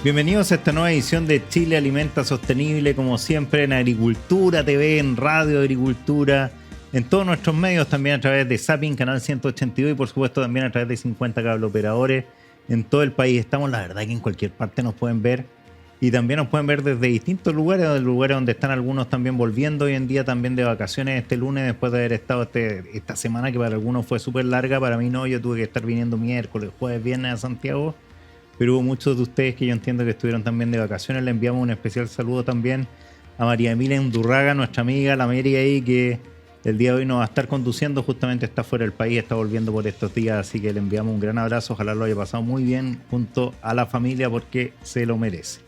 Bienvenidos a esta nueva edición de Chile Alimenta Sostenible, como siempre en Agricultura TV, en Radio Agricultura, en todos nuestros medios, también a través de Zapping, Canal 182 y por supuesto también a través de 50 cable operadores en todo el país. Estamos, la verdad, que en cualquier parte nos pueden ver y también nos pueden ver desde distintos lugares donde están algunos también volviendo hoy en día también de vacaciones este lunes, después de haber estado esta semana que para algunos fue súper larga, para mí no, yo tuve que estar viniendo miércoles, jueves, viernes a Santiago. Pero hubo muchos de ustedes que yo entiendo que estuvieron también de vacaciones. Le enviamos un especial saludo también a María Emilia Undurraga, nuestra amiga, la Mary ahí, que el día de hoy nos va a estar conduciendo. Justamente está fuera del país, está volviendo por estos días, así que le enviamos un gran abrazo. Ojalá lo haya pasado muy bien junto a la familia porque se lo merece.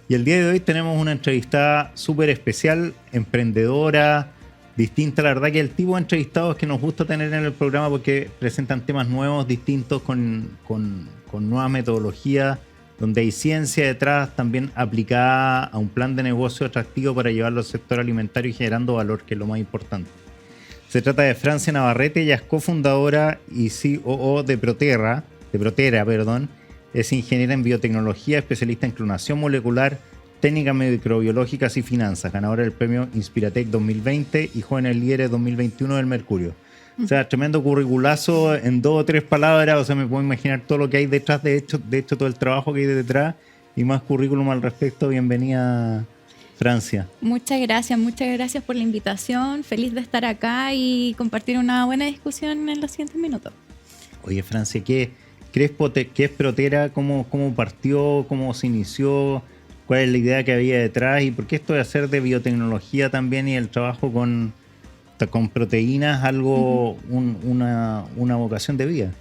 Y el día de hoy tenemos una entrevistada súper especial, emprendedora, distinta. La verdad que el tipo de entrevistados que nos gusta tener en el programa porque presentan temas nuevos, distintos, con nueva metodología, donde hay ciencia detrás, también aplicada a un plan de negocio atractivo para llevarlo al sector alimentario y generando valor, que es lo más importante. Se trata de Francia Navarrete, ella es cofundadora y COO de Protera, es ingeniera en biotecnología, especialista en clonación molecular, técnicas microbiológicas y finanzas, ganadora del premio Inspiratec 2020 y Jóvenes Líderes 2021 del Mercurio. O sea, tremendo curriculazo en 2 o 3 palabras. O sea, me puedo imaginar todo lo que hay detrás, de hecho todo el trabajo que hay detrás y más currículum al respecto. Bienvenida, Francia. Muchas gracias por la invitación. Feliz de estar acá y compartir una buena discusión en los siguientes minutos. Oye, Francia, ¿qué es Protera? ¿Cómo partió? ¿Cómo se inició? ¿Cuál es la idea que había detrás? ¿Y por qué esto de hacer de biotecnología también y el trabajo con proteínas algo, una vocación de vida?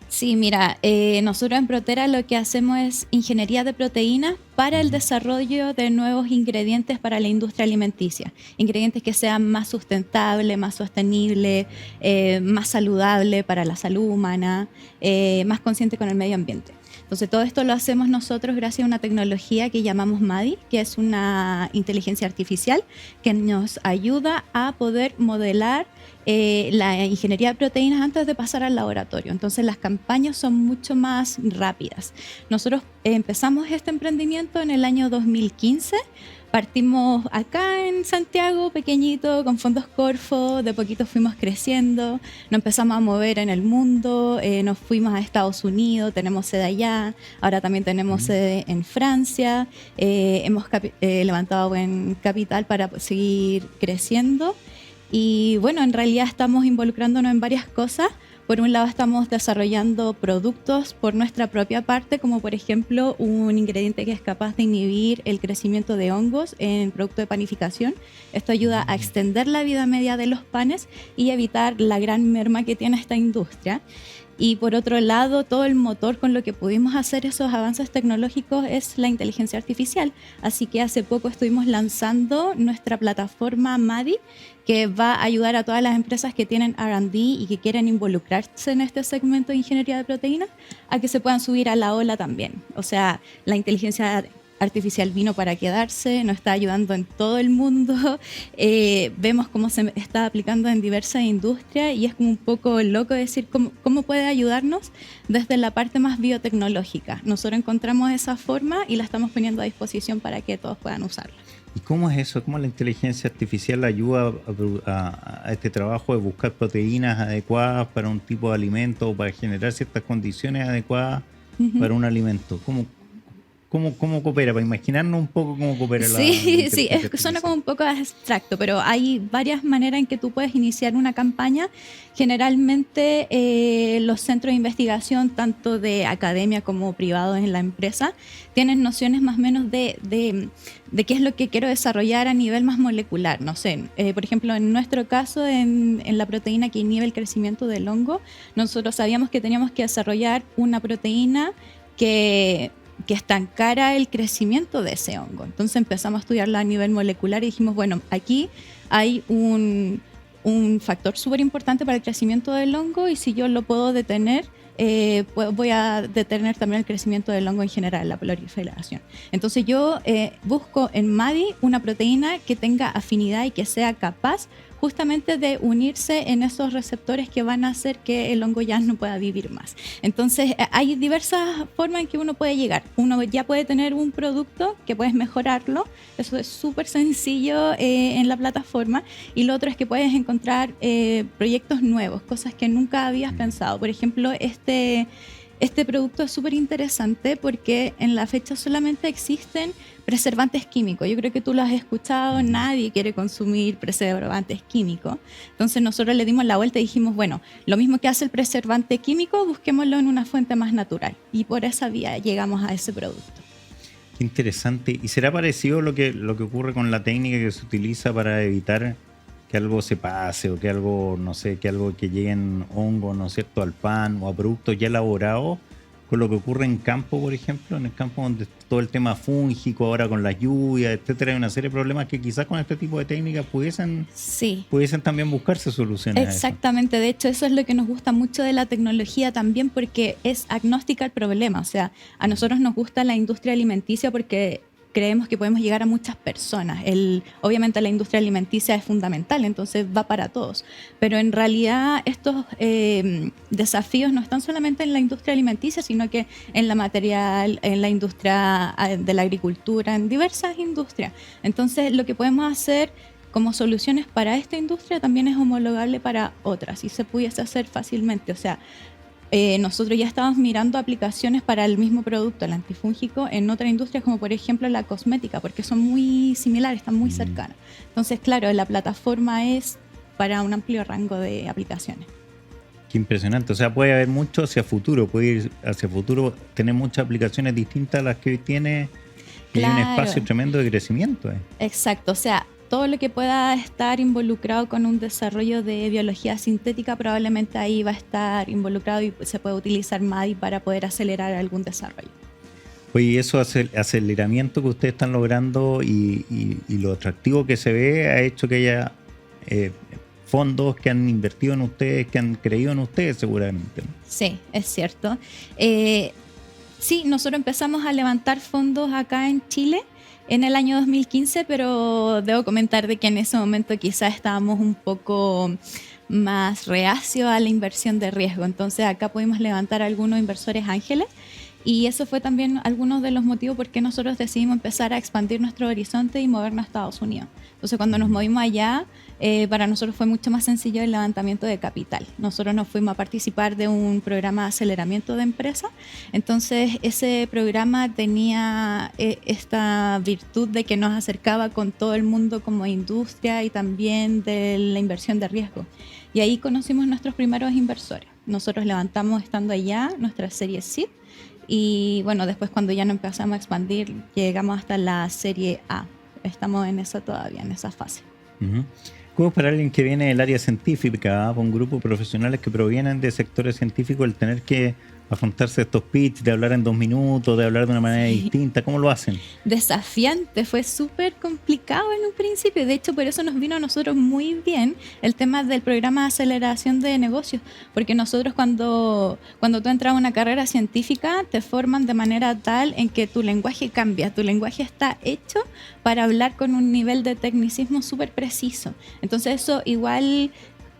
Sí, mira, nosotros en Protera lo que hacemos es ingeniería de proteínas para el desarrollo de nuevos ingredientes para la industria alimenticia. Ingredientes que sean más sustentables, más sostenibles, más saludables para la salud humana, más conscientes con el medio ambiente. Entonces, todo esto lo hacemos nosotros gracias a una tecnología que llamamos MADI, que es una inteligencia artificial que nos ayuda a poder modelar la ingeniería de proteínas antes de pasar al laboratorio. Entonces, las campañas son mucho más rápidas. Nosotros empezamos este emprendimiento en el año 2015. Partimos acá en Santiago, pequeñito, con fondos Corfo, de poquito fuimos creciendo, nos empezamos a mover en el mundo, nos fuimos a Estados Unidos, tenemos sede allá, ahora también tenemos sede en Francia, hemos levantado buen capital para seguir creciendo y bueno, en realidad estamos involucrándonos en varias cosas. Por un lado estamos desarrollando productos por nuestra propia parte, como por ejemplo un ingrediente que es capaz de inhibir el crecimiento de hongos en producto de panificación. Esto ayuda a extender la vida media de los panes y evitar la gran merma que tiene esta industria. Y por otro lado, todo el motor con lo que pudimos hacer esos avances tecnológicos es la inteligencia artificial. Así que hace poco estuvimos lanzando nuestra plataforma MADI, que va a ayudar a todas las empresas que tienen R&D y que quieren involucrarse en este segmento de ingeniería de proteínas a que se puedan subir a la ola también. O sea, la inteligencia artificial vino para quedarse, nos está ayudando en todo el mundo, vemos cómo se está aplicando en diversas industrias y es como un poco loco decir cómo puede ayudarnos desde la parte más biotecnológica. Nosotros encontramos esa forma y la estamos poniendo a disposición para que todos puedan usarla. ¿Y cómo es eso? ¿Cómo la inteligencia artificial ayuda a este trabajo de buscar proteínas adecuadas para un tipo de alimento o para generar ciertas condiciones adecuadas para un alimento? ¿Cómo coopera? Para imaginarnos un poco cómo coopera la inteligencia artificial. Suena como un poco abstracto, pero hay varias maneras en que tú puedes iniciar una campaña. Generalmente los centros de investigación, tanto de academia como privados en la empresa, tienen nociones más o menos de qué es lo que quiero desarrollar a nivel más molecular. No sé, por ejemplo, en nuestro caso, en la proteína que inhibe el crecimiento del hongo, nosotros sabíamos que teníamos que desarrollar una proteína que estancara el crecimiento de ese hongo. Entonces empezamos a estudiarla a nivel molecular y dijimos, bueno, aquí hay un factor súper importante para el crecimiento del hongo y si yo lo puedo detener, voy a detener también el crecimiento del hongo en general, la proliferación. Entonces yo busco en MADI una proteína que tenga afinidad y que sea capaz justamente de unirse en esos receptores que van a hacer que el hongo ya no pueda vivir más. Entonces, hay diversas formas en que uno puede llegar. Uno ya puede tener un producto que puedes mejorarlo, eso es súper sencillo en la plataforma, y lo otro es que puedes encontrar proyectos nuevos, cosas que nunca habías pensado. Por ejemplo, este producto es súper interesante porque en la fecha solamente existen preservantes químicos. Yo creo que tú lo has escuchado, nadie quiere consumir preservantes químicos. Entonces nosotros le dimos la vuelta y dijimos, bueno, lo mismo que hace el preservante químico, busquémoslo en una fuente más natural. Y por esa vía llegamos a ese producto. Qué interesante. ¿Y será parecido lo que ocurre con la técnica que se utiliza para evitar que algo se pase o que algo, no sé, que algo que lleguen hongos, ¿no es cierto?, al pan o a productos ya elaborados, con lo que ocurre en campo, por ejemplo, en el campo donde todo el tema fúngico, ahora con las lluvias, etcétera, hay una serie de problemas que quizás con este tipo de técnicas pudiesen también buscarse soluciones. Exactamente, de hecho eso es lo que nos gusta mucho de la tecnología también, porque es agnóstica al problema. O sea, a nosotros nos gusta la industria alimenticia porque creemos que podemos llegar a muchas personas. Obviamente la industria alimenticia es fundamental, entonces va para todos. Pero en realidad estos desafíos no están solamente en la industria alimenticia, sino que en la material, en la industria de la agricultura, en diversas industrias. Entonces lo que podemos hacer como soluciones para esta industria también es homologable para otras y se pudiese hacer fácilmente. O sea, nosotros ya estamos mirando aplicaciones para el mismo producto, el antifúngico, en otras industrias como por ejemplo la cosmética, porque son muy similares, están muy cercanas. Entonces, claro, la plataforma es para un amplio rango de aplicaciones. Qué impresionante. O sea, puede haber mucho hacia futuro, puede ir hacia futuro, tener muchas aplicaciones distintas a las que hoy tiene, y hay un espacio tremendo de crecimiento. Exacto, o sea, todo lo que pueda estar involucrado con un desarrollo de biología sintética probablemente ahí va a estar involucrado y se puede utilizar MADI para poder acelerar algún desarrollo. Oye, eso aceleramiento que ustedes están logrando y lo atractivo que se ve ha hecho que haya fondos que han invertido en ustedes, que han creído en ustedes seguramente, ¿no? Sí, es cierto. Sí, nosotros empezamos a levantar fondos acá en Chile en el año 2015, pero debo comentar de que en ese momento quizás estábamos un poco más reacios a la inversión de riesgo. Entonces acá pudimos levantar algunos inversores ángeles y eso fue también algunos de los motivos por qué nosotros decidimos empezar a expandir nuestro horizonte y movernos a Estados Unidos. Entonces cuando nos movimos allá, para nosotros fue mucho más sencillo el levantamiento de capital. Nosotros nos fuimos a participar de un programa de aceleramiento de empresas. Entonces ese programa tenía esta virtud de que nos acercaba con todo el mundo como industria y también de la inversión de riesgo. Y ahí conocimos nuestros primeros inversores. Nosotros levantamos estando allá nuestra serie Seed. Y bueno, después cuando ya nos empezamos a expandir, llegamos hasta la serie A. Estamos en esa todavía, en esa fase. Uh-huh. ¿Cómo para alguien que viene del área científica, con grupos profesionales que provienen de sectores científicos, el tener que afrontarse estos pitches, de hablar en 2 minutos, de hablar de una manera distinta? ¿Cómo lo hacen? Desafiante, fue súper complicado en un principio. De hecho, por eso nos vino a nosotros muy bien el tema del programa de aceleración de negocios, porque nosotros cuando tú entras a una carrera científica te forman de manera tal en que tu lenguaje cambia, tu lenguaje está hecho para hablar con un nivel de tecnicismo súper preciso. Entonces eso igual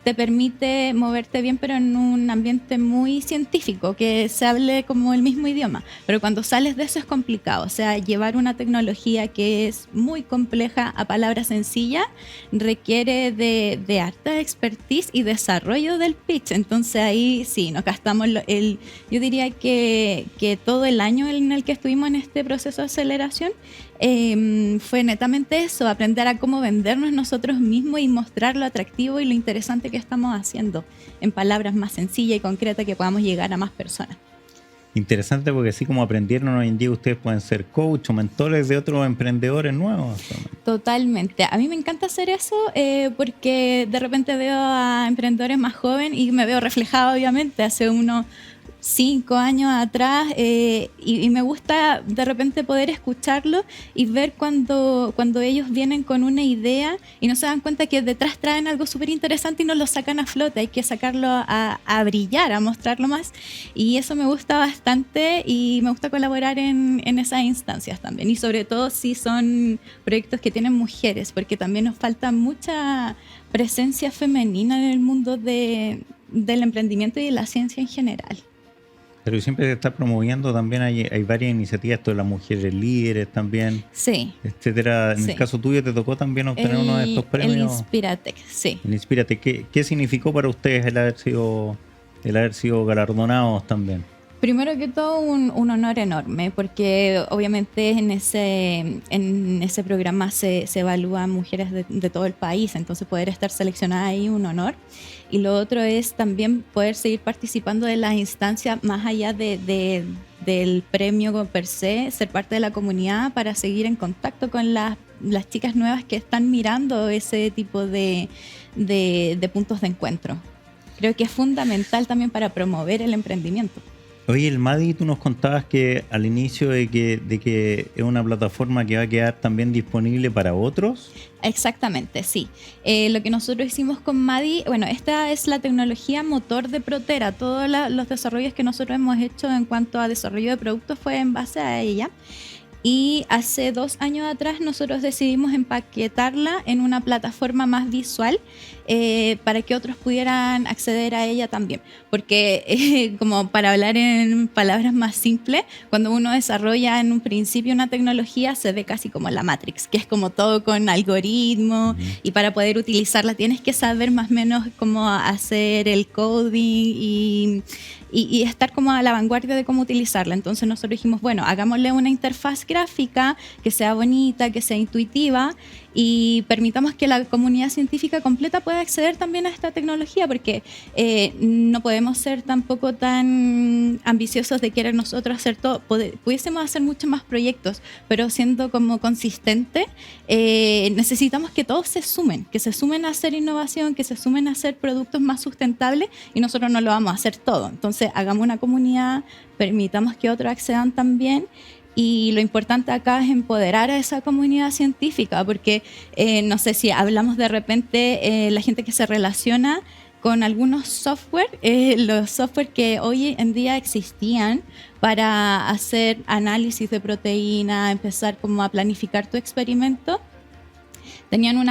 te permite moverte bien, pero en un ambiente muy científico, que se hable como el mismo idioma. Pero cuando sales de eso es complicado. O sea, llevar una tecnología que es muy compleja a palabras sencillas requiere de harta expertise y desarrollo del pitch. Entonces ahí sí, nos gastamos yo diría que todo el año en el que estuvimos en este proceso de aceleración fue netamente eso, aprender a cómo vendernos nosotros mismos y mostrar lo atractivo y lo interesante que estamos haciendo en palabras más sencillas y concretas que podamos llegar a más personas. Interesante, porque así como aprendieron hoy en día, ustedes pueden ser coach o mentores de otros emprendedores nuevos. Totalmente. A mí me encanta hacer eso porque de repente veo a emprendedores más jóvenes y me veo reflejado, obviamente. Hace unos 5 años atrás, y me gusta de repente poder escucharlo y ver cuando ellos vienen con una idea y no se dan cuenta que detrás traen algo súper interesante y no lo sacan a flote, hay que sacarlo a brillar, a mostrarlo más, y eso me gusta bastante y me gusta colaborar en esas instancias también, y sobre todo si son proyectos que tienen mujeres, porque también nos falta mucha presencia femenina en el mundo del emprendimiento y de la ciencia en general. Pero siempre se está promoviendo también, hay varias iniciativas, esto de las mujeres líderes también, sí, etcétera. En el caso tuyo te tocó también obtener uno de estos premios. El Inspiratec, sí. El Inspíratec, ¿qué significó para ustedes el haber sido galardonados también? Primero que todo, un honor enorme, porque obviamente en ese programa se evalúan mujeres de todo el país, entonces poder estar seleccionada ahí, un honor. Y lo otro es también poder seguir participando de las instancias más allá del premio per se, ser parte de la comunidad para seguir en contacto con las chicas nuevas que están mirando ese tipo de puntos de encuentro. Creo que es fundamental también para promover el emprendimiento. Oye, el Madi, tú nos contabas que al inicio de que es una plataforma que va a quedar también disponible para otros. Exactamente, sí. Lo que nosotros hicimos con Madi, bueno, esta es la tecnología motor de Protera. Todos los desarrollos que nosotros hemos hecho en cuanto a desarrollo de productos fue en base a ella. Y hace 2 años atrás nosotros decidimos empaquetarla en una plataforma más visual para que otros pudieran acceder a ella también. Porque como para hablar en palabras más simples, cuando uno desarrolla en un principio una tecnología se ve casi como la Matrix, que es como todo con algoritmos, y para poder utilizarla tienes que saber más o menos cómo hacer el coding y estar como a la vanguardia de cómo utilizarla. Entonces nosotros dijimos, bueno, hagámosle una interfaz gráfica que sea bonita, que sea intuitiva, y permitamos que la comunidad científica completa pueda acceder también a esta tecnología, porque no podemos ser tampoco tan ambiciosos de querer nosotros hacer todo. Pudiésemos hacer muchos más proyectos, pero siendo como consistente, necesitamos que todos se sumen a hacer innovación, que se sumen a hacer productos más sustentables, y nosotros no lo vamos a hacer todo. Entonces hagamos una comunidad, permitamos que otros accedan también. Y lo importante acá es empoderar a esa comunidad científica, porque no sé si hablamos de repente la gente que se relaciona con algunos software, los software que hoy en día existían para hacer análisis de proteína, empezar como a planificar tu experimento, tenían un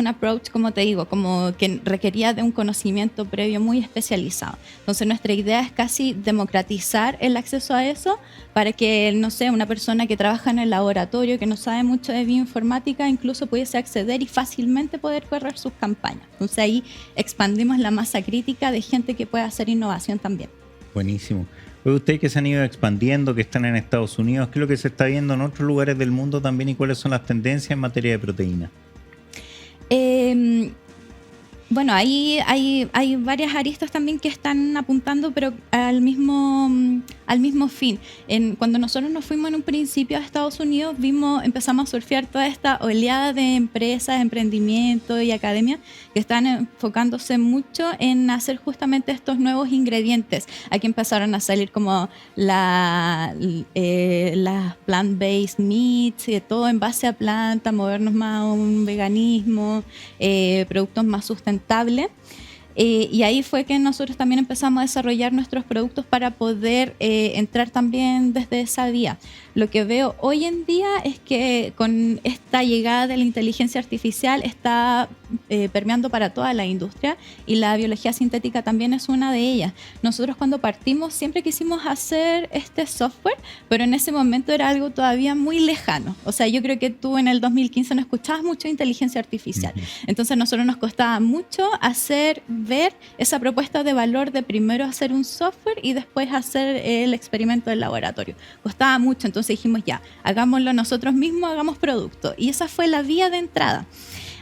approach, como te digo, como que requería de un conocimiento previo muy especializado. Entonces nuestra idea es casi democratizar el acceso a eso para que, no sé, una persona que trabaja en el laboratorio, que no sabe mucho de bioinformática, incluso pudiese acceder y fácilmente poder correr sus campañas. Entonces ahí expandimos la masa crítica de gente que pueda hacer innovación también. Buenísimo. Ustedes que se han ido expandiendo, que están en Estados Unidos, ¿qué es lo que se está viendo en otros lugares del mundo también y cuáles son las tendencias en materia de proteína? Bueno, ahí hay varias aristas también que están apuntando, pero al mismo fin. Cuando nosotros nos fuimos en un principio a Estados Unidos, empezamos a surfear toda esta oleada de empresas, emprendimiento y academia que están enfocándose mucho en hacer justamente estos nuevos ingredientes. Aquí empezaron a salir como las plant-based meats, todo en base a planta, movernos más a un veganismo, productos más sustentables. Y ahí fue que nosotros también empezamos a desarrollar nuestros productos para poder entrar también desde esa vía. Lo que veo hoy en día es que con esta llegada de la inteligencia artificial está permeando para toda la industria, y la biología sintética también es una de ellas. Nosotros cuando partimos siempre quisimos hacer este software, pero en ese momento era algo todavía muy lejano. O sea, yo creo que tú en el 2015 no escuchabas mucho de inteligencia artificial. Entonces a nosotros nos costaba mucho ver esa propuesta de valor de primero hacer un software y después hacer el experimento del laboratorio. Costaba mucho, entonces dijimos ya, hagámoslo nosotros mismos, hagamos producto. Y esa fue la vía de entrada.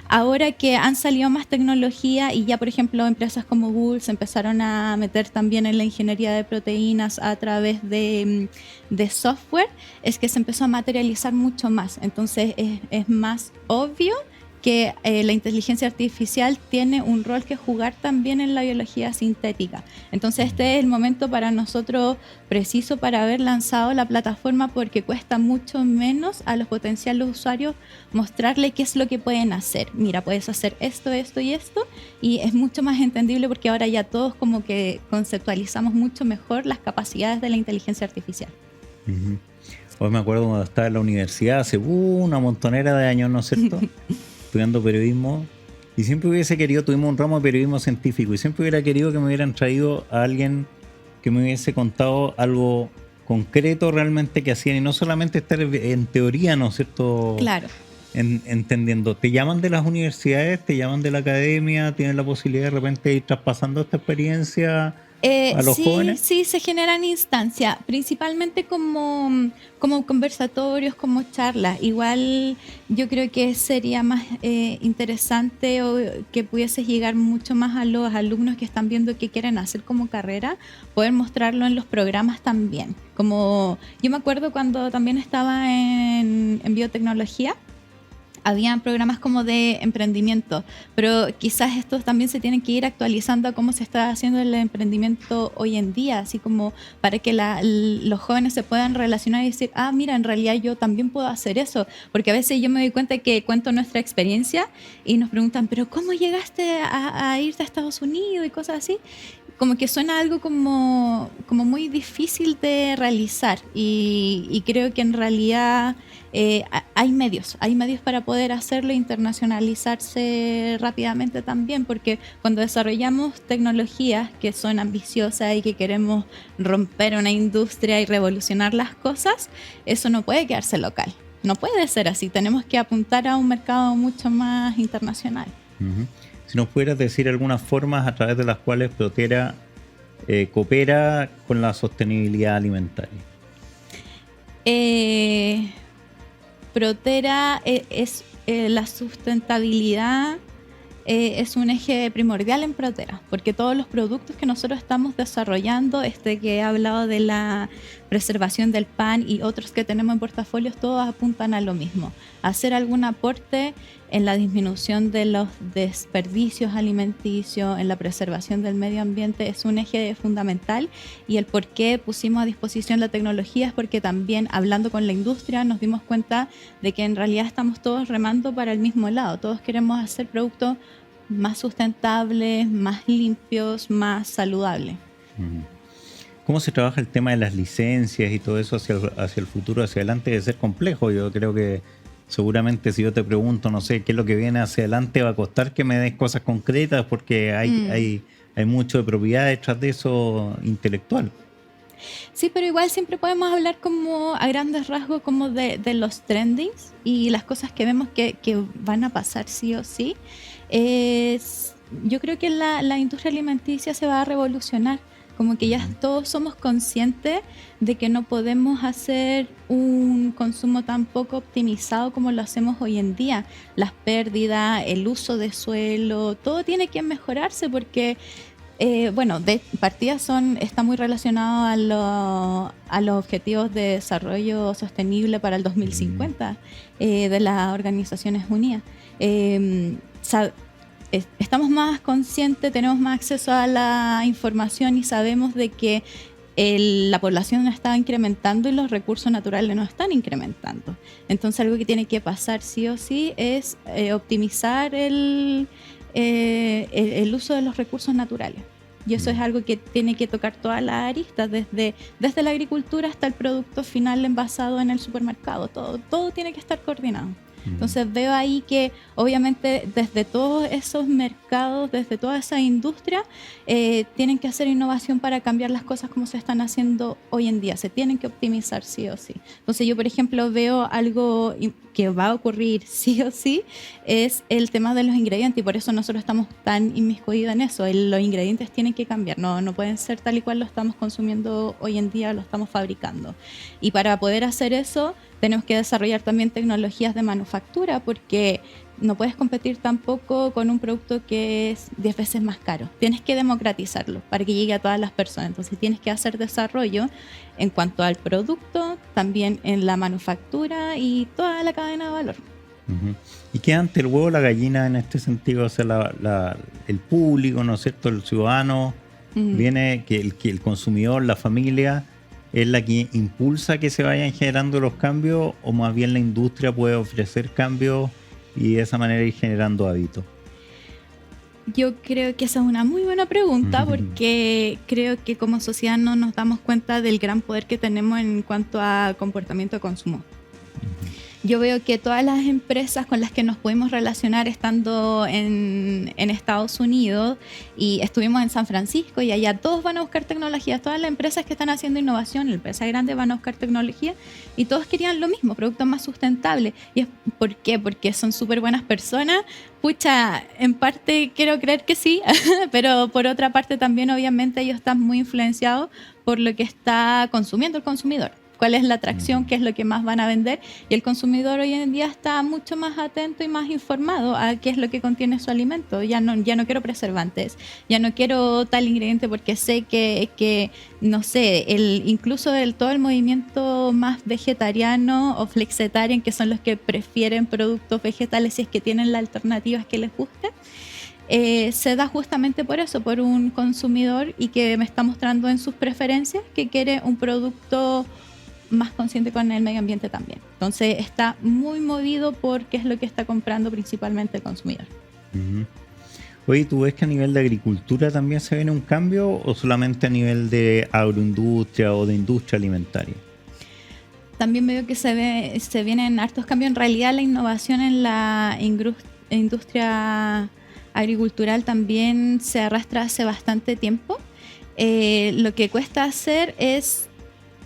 Ahora que han salido más tecnología y ya, por ejemplo, empresas como Google se empezaron a meter también en la ingeniería de proteínas a través de software, es que se empezó a materializar mucho más. Entonces es más obvio que la inteligencia artificial tiene un rol que jugar también en la biología sintética. Entonces este es el momento para nosotros preciso para haber lanzado la plataforma, porque cuesta mucho menos a los potenciales usuarios mostrarle qué es lo que pueden hacer. Mira, puedes hacer esto, esto y esto, y es mucho más entendible porque ahora ya todos como que conceptualizamos mucho mejor las capacidades de la inteligencia artificial. Uh-huh. Hoy me acuerdo cuando estaba en la universidad hace una montonera de años, ¿no es cierto? Estudiando periodismo, y siempre hubiese querido, tuvimos un ramo de periodismo científico, y siempre hubiera querido que me hubieran traído a alguien que me hubiese contado algo concreto realmente que hacían, y no solamente estar en teoría, ¿no es cierto? Claro. Entendiendo. ¿Te llaman de las universidades? ¿Te llaman de la academia? ¿Tienen la posibilidad de repente ir traspasando esta experiencia a los jóvenes? Sí, se generan instancias, principalmente como conversatorios, como charlas. Igual yo creo que sería más interesante o que pudiese llegar mucho más a los alumnos que están viendo qué quieren hacer como carrera, poder mostrarlo en los programas también. Como yo me acuerdo cuando también estaba en biotecnología, habían programas como de emprendimiento, pero quizás estos también se tienen que ir actualizando a cómo se está haciendo el emprendimiento hoy en día, así como para que los jóvenes se puedan relacionar y decir, mira, en realidad yo también puedo hacer eso, porque a veces yo me doy cuenta que cuento nuestra experiencia y nos preguntan, pero ¿cómo llegaste a irte a Estados Unidos y cosas así? Como que suena algo como muy difícil de realizar, y creo que en realidad hay medios para poder hacerlo e internacionalizarse rápidamente también, porque cuando desarrollamos tecnologías que son ambiciosas y que queremos romper una industria y revolucionar las cosas, eso no puede quedarse local, no puede ser así, tenemos que apuntar a un mercado mucho más internacional. Uh-huh. Si nos pudieras decir algunas formas a través de las cuales Protera coopera con la sostenibilidad alimentaria. Protera es la sustentabilidad, es un eje primordial en Protera, porque todos los productos que nosotros estamos desarrollando, que he hablado de la preservación del pan y otros que tenemos en portafolios, todos apuntan a lo mismo, hacer algún aporte en la disminución de los desperdicios alimenticios, en la preservación del medio ambiente, es un eje fundamental. Y el por qué pusimos a disposición la tecnología es porque también, hablando con la industria, nos dimos cuenta de que en realidad estamos todos remando para el mismo lado, todos queremos hacer productos más sustentables, más limpios, más saludables. ¿Cómo se trabaja el tema de las licencias y todo eso hacia el futuro, hacia adelante? Debe ser complejo. Yo creo que seguramente si yo te pregunto, no sé, qué es lo que viene hacia adelante, va a costar que me des cosas concretas, porque hay mucho de propiedad detrás de eso intelectual. Sí, pero igual siempre podemos hablar como a grandes rasgos como de los trendings y las cosas que vemos que van a pasar sí o sí. Yo creo que la industria alimenticia se va a revolucionar. Como que ya todos somos conscientes de que no podemos hacer un consumo tan poco optimizado como lo hacemos hoy en día. Las pérdidas, el uso de suelo, todo tiene que mejorarse porque, de partida está muy relacionado a los objetivos de desarrollo sostenible para el 2050 de las Organizaciones Unidas. Estamos más conscientes, tenemos más acceso a la información y sabemos de que la población está incrementando y los recursos naturales no están incrementando. Entonces algo que tiene que pasar sí o sí es optimizar el uso de los recursos naturales. Y eso es algo que tiene que tocar todas las aristas, desde la agricultura hasta el producto final envasado en el supermercado. Todo tiene que estar coordinado. Entonces veo ahí que obviamente desde todos esos mercados, desde toda esa industria, tienen que hacer innovación para cambiar las cosas como se están haciendo hoy en día. Se tienen que optimizar sí o sí. Entonces yo, por ejemplo, veo algo que va a ocurrir sí o sí, es el tema de los ingredientes, y por eso nosotros estamos tan inmiscuidos en eso. Los ingredientes tienen que cambiar, no pueden ser tal y cual lo estamos consumiendo hoy en día, lo estamos fabricando. Y para poder hacer eso, tenemos que desarrollar también tecnologías de manufactura, porque no puedes competir tampoco con un producto que es 10 veces más caro. Tienes que democratizarlo para que llegue a todas las personas. Entonces tienes que hacer desarrollo en cuanto al producto, también en la manufactura y toda la cadena de valor. Uh-huh. ¿Y qué antes el huevo o la gallina en este sentido? O sea, el público, ¿no es cierto? El ciudadano viene, que el consumidor, la familia, es la que impulsa que se vayan generando los cambios, o más bien la industria puede ofrecer cambios y de esa manera ir generando hábitos. Yo creo que esa es una muy buena pregunta, porque creo que como sociedad no nos damos cuenta del gran poder que tenemos en cuanto a comportamiento de consumo. Yo veo que todas las empresas con las que nos pudimos relacionar estando en Estados Unidos, y estuvimos en San Francisco, y allá todos van a buscar tecnología, todas las empresas que están haciendo innovación, empresas grandes van a buscar tecnología, y todos querían lo mismo, productos más sustentables. ¿Y es por qué? Porque son súper buenas personas. Pucha, en parte quiero creer que sí, pero por otra parte también obviamente ellos están muy influenciados por lo que está consumiendo el consumidor. ¿Cuál es la atracción? ¿Qué es lo que más van a vender? Y el consumidor hoy en día está mucho más atento y más informado a qué es lo que contiene su alimento. Ya no quiero preservantes, ya no quiero tal ingrediente, porque sé que no sé, incluso todo el movimiento más vegetariano o flexitarian, que son los que prefieren productos vegetales si es que tienen las alternativas que les gusten. Se da justamente por eso, por un consumidor y que me está mostrando en sus preferencias que quiere un producto más consciente con el medio ambiente también. Entonces está muy movido por qué es lo que está comprando principalmente el consumidor. Uh-huh. Oye, ¿tú ves que a nivel de agricultura también se viene un cambio, o solamente a nivel de agroindustria o de industria alimentaria? También veo que se vienen hartos cambios. En realidad la innovación en la industria agricultural también se arrastra hace bastante tiempo. Lo que cuesta hacer es...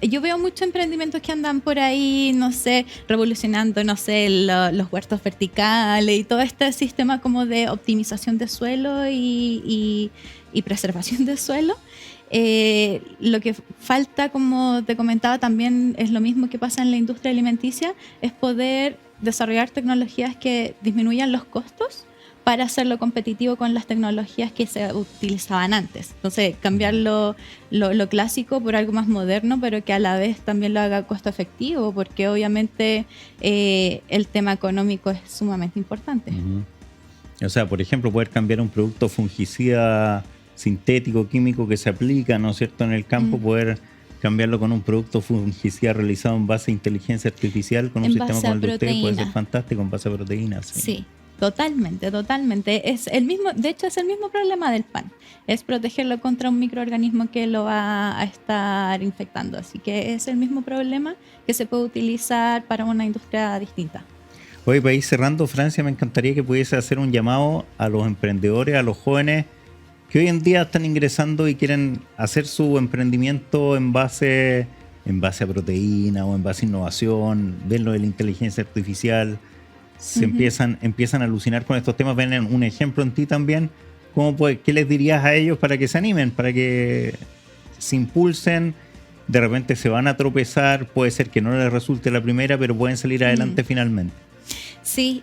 Yo veo muchos emprendimientos que andan por ahí, no sé, revolucionando, no sé, los huertos verticales y todo este sistema como de optimización de suelo y preservación de suelo. Lo que falta, como te comentaba, también es lo mismo que pasa en la industria alimenticia, es poder desarrollar tecnologías que disminuyan los costos para hacerlo competitivo con las tecnologías que se utilizaban antes. Entonces, cambiar lo clásico por algo más moderno, pero que a la vez también lo haga costo efectivo, porque obviamente el tema económico es sumamente importante. Uh-huh. O sea, por ejemplo, poder cambiar un producto fungicida sintético, químico que se aplica, ¿no es cierto?, en el campo, poder cambiarlo con un producto fungicida realizado en base a inteligencia artificial, con un sistema como el de ustedes, puede ser fantástico, en base a proteínas. Sí. Totalmente. Es el mismo, de hecho es el mismo problema del pan, es protegerlo contra un microorganismo que lo va a estar infectando, así que es el mismo problema que se puede utilizar para una industria distinta. Oye, para ir cerrando, Francia, me encantaría que pudiese hacer un llamado a los emprendedores, a los jóvenes que hoy en día están ingresando y quieren hacer su emprendimiento en base a proteína o en base a innovación, ven lo de la inteligencia artificial, se empiezan a alucinar con estos temas, ven un ejemplo en ti también. ¿Qué les dirías a ellos para que se animen, para que se impulsen? De repente se van a tropezar, puede ser que no les resulte la primera, pero pueden salir adelante finalmente. Sí,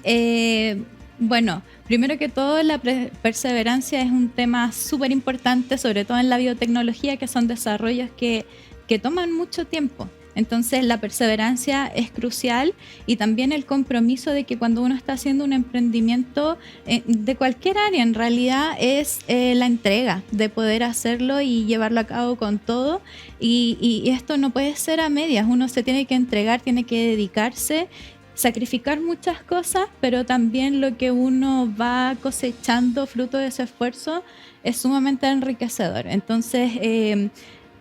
bueno, primero que todo la perseverancia es un tema súper importante, sobre todo en la biotecnología, que son desarrollos que toman mucho tiempo. Entonces la perseverancia es crucial, y también el compromiso de que cuando uno está haciendo un emprendimiento de cualquier área, en realidad es la entrega de poder hacerlo y llevarlo a cabo con todo, y esto no puede ser a medias, uno se tiene que entregar, tiene que dedicarse, sacrificar muchas cosas, pero también lo que uno va cosechando fruto de ese esfuerzo es sumamente enriquecedor. Entonces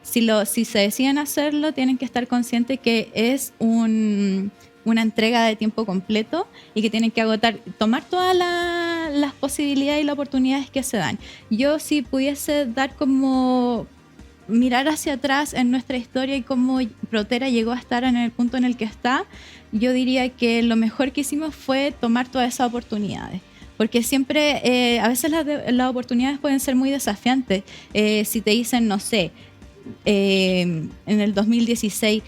si se deciden hacerlo, tienen que estar conscientes que es una entrega de tiempo completo y que tienen que tomar todas las posibilidades y las oportunidades que se dan. Yo, si pudiese mirar hacia atrás en nuestra historia y cómo Protera llegó a estar en el punto en el que está, yo diría que lo mejor que hicimos fue tomar todas esas oportunidades. Porque siempre, a veces las oportunidades pueden ser muy desafiantes. Si te dicen, no sé, en el 2016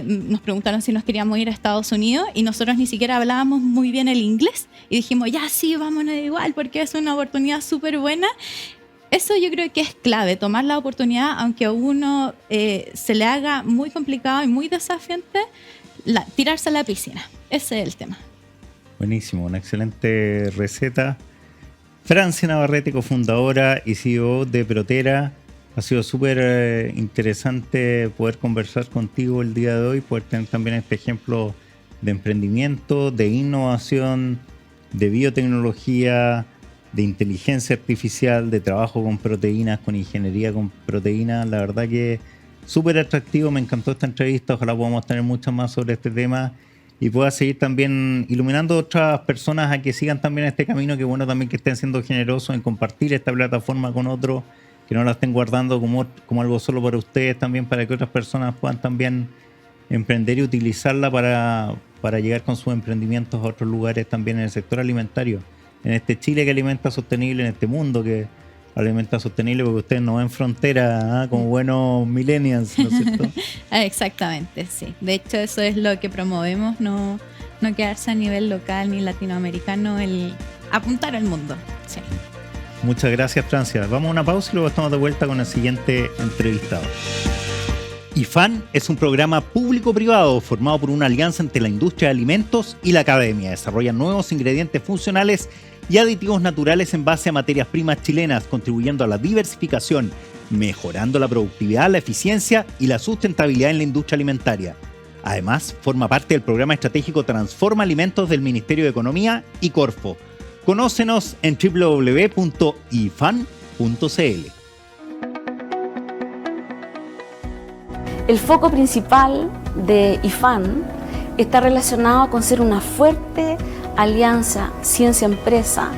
nos preguntaron si nos queríamos ir a Estados Unidos y nosotros ni siquiera hablábamos muy bien el inglés y dijimos, ya sí, vámonos igual porque es una oportunidad súper buena. Eso yo creo que es clave, tomar la oportunidad, aunque a uno se le haga muy complicado y muy desafiante, tirarse a la piscina. Ese es el tema. Buenísimo, una excelente receta. Francia Navarrete, cofundadora y CEO de Protera. Ha sido súper interesante poder conversar contigo el día de hoy, poder tener también este ejemplo de emprendimiento, de innovación, de biotecnología, de inteligencia artificial, de trabajo con proteínas, con ingeniería con proteínas. La verdad que súper atractivo, me encantó esta entrevista. Ojalá podamos tener mucho más sobre este tema y pueda seguir también iluminando a otras personas a que sigan también este camino. Que bueno también que estén siendo generosos en compartir esta plataforma con otros, que no la estén guardando como algo solo para ustedes, también para que otras personas puedan también emprender y utilizarla para llegar con sus emprendimientos a otros lugares también en el sector alimentario, en este Chile que alimenta sostenible, en este mundo que alimenta sostenible, porque ustedes no ven frontera, como buenos millennials, ¿no es cierto? Exactamente, sí. De hecho, eso es lo que promovemos, no quedarse a nivel local ni latinoamericano, el apuntar al mundo. Sí. Muchas gracias, Francia. Vamos a una pausa y luego estamos de vuelta con el siguiente entrevistado. IFAN es un programa público-privado formado por una alianza entre la industria de alimentos y la academia. Desarrolla nuevos ingredientes funcionales y aditivos naturales en base a materias primas chilenas, contribuyendo a la diversificación, mejorando la productividad, la eficiencia y la sustentabilidad en la industria alimentaria. Además, forma parte del programa estratégico Transforma Alimentos del Ministerio de Economía y Corfo. Conócenos en www.ifan.cl. El foco principal de IFAN está relacionado con ser una fuerte alianza ciencia-empresa,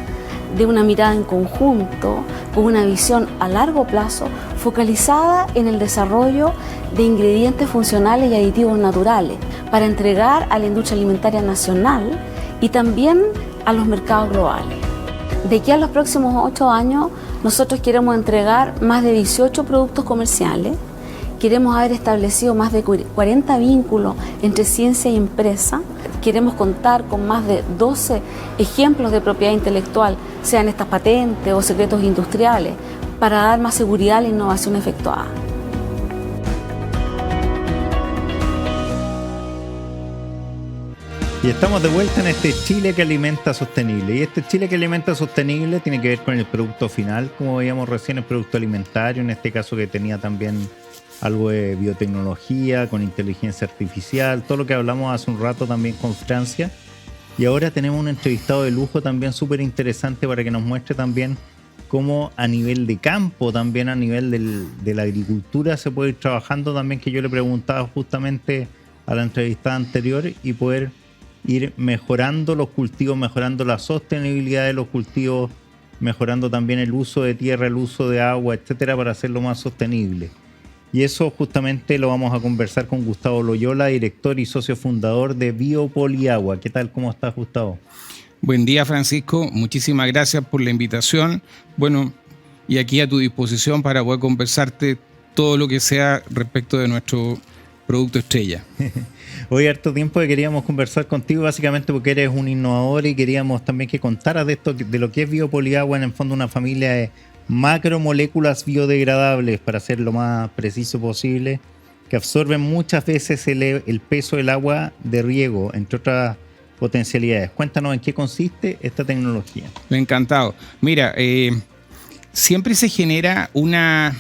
de una mirada en conjunto, con una visión a largo plazo, focalizada en el desarrollo de ingredientes funcionales y aditivos naturales para entregar a la industria alimentaria nacional y también a los mercados globales. De aquí a los próximos 8 años, nosotros queremos entregar más de 18 productos comerciales. Queremos haber establecido más de 40 vínculos entre ciencia y empresa. Queremos contar con más de 12 ejemplos de propiedad intelectual, sean estas patentes o secretos industriales, para dar más seguridad a la innovación efectuada. Y estamos de vuelta en este Chile que alimenta sostenible. Y este Chile que alimenta sostenible tiene que ver con el producto final, como veíamos recién, el producto alimentario, en este caso que tenía también algo de biotecnología, con inteligencia artificial, todo lo que hablamos hace un rato también con Francia. Y ahora tenemos un entrevistado de lujo también súper interesante para que nos muestre también cómo a nivel de campo, también a nivel de la agricultura se puede ir trabajando también, que yo le preguntaba justamente a la entrevistada anterior, y poder ir mejorando los cultivos, mejorando la sostenibilidad de los cultivos, mejorando también el uso de tierra, el uso de agua, etcétera, para hacerlo más sostenible. Y eso justamente lo vamos a conversar con Gustavo Loyola, director y socio fundador de Biopoliagua. ¿Qué tal? ¿Cómo estás, Gustavo? Buen día, Francisco. Muchísimas gracias por la invitación. Bueno, y aquí a tu disposición para poder conversarte todo lo que sea respecto de nuestro producto estrella. Hoy harto tiempo que queríamos conversar contigo, básicamente porque eres un innovador y queríamos también que contaras de esto, de lo que es Biopoliagua, en el fondo una familia de macromoléculas biodegradables, para ser lo más preciso posible, que absorben muchas veces el peso del agua de riego, entre otras potencialidades. Cuéntanos en qué consiste esta tecnología. Encantado. Mira, siempre se genera una...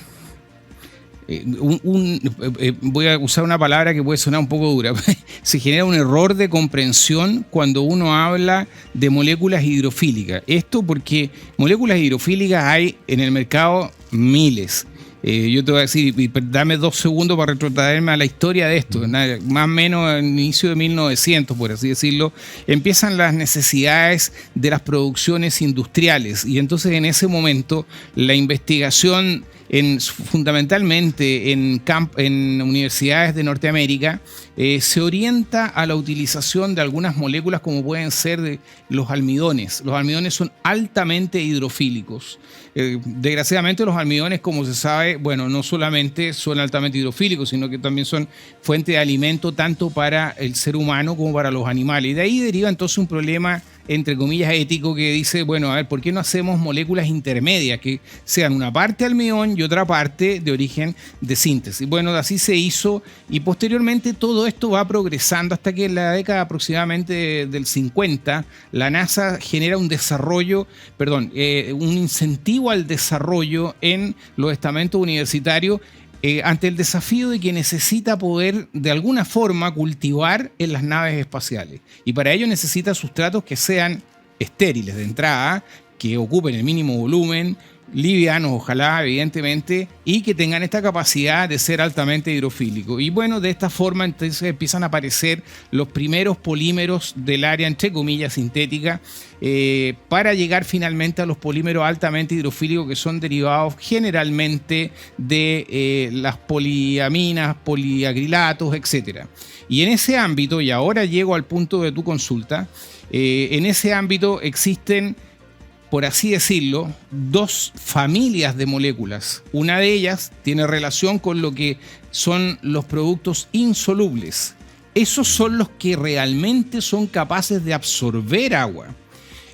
voy a usar una palabra que puede sonar un poco dura. Se genera un error de comprensión cuando uno habla de moléculas hidrofílicas. Esto porque moléculas hidrofílicas hay en el mercado miles. Yo te voy a decir, dame 2 segundos para retrotraerme a la historia de esto. Más o menos al inicio de 1900, por así decirlo, empiezan las necesidades de las producciones industriales. Y entonces en ese momento la investigación fundamentalmente en universidades de Norteamérica, se orienta a la utilización de algunas moléculas como pueden ser los almidones. Los almidones son altamente hidrofílicos. Desgraciadamente los almidones, como se sabe, bueno, no solamente son altamente hidrofílicos, sino que también son fuente de alimento tanto para el ser humano como para los animales. Y de ahí deriva entonces un problema, entre comillas, ético, que dice, bueno, a ver, ¿por qué no hacemos moléculas intermedias que sean una parte almidón y y otra parte de origen de síntesis. Bueno, así se hizo y posteriormente todo esto va progresando hasta que en la década aproximadamente del 50 la NASA genera un incentivo al desarrollo en los estamentos universitarios ante el desafío de que necesita poder de alguna forma cultivar en las naves espaciales. Y para ello necesita sustratos que sean estériles de entrada, que ocupen el mínimo volumen, livianos ojalá evidentemente, y que tengan esta capacidad de ser altamente hidrofílicos. Y bueno, de esta forma entonces empiezan a aparecer los primeros polímeros del área entre comillas sintética, para llegar finalmente a los polímeros altamente hidrofílicos, que son derivados generalmente de las poliaminas, poliacrilatos, etc. Y en ese ámbito, y ahora llego al punto de tu consulta, en ese ámbito existen, por así decirlo, dos familias de moléculas. Una de ellas tiene relación con lo que son los productos insolubles. Esos son los que realmente son capaces de absorber agua.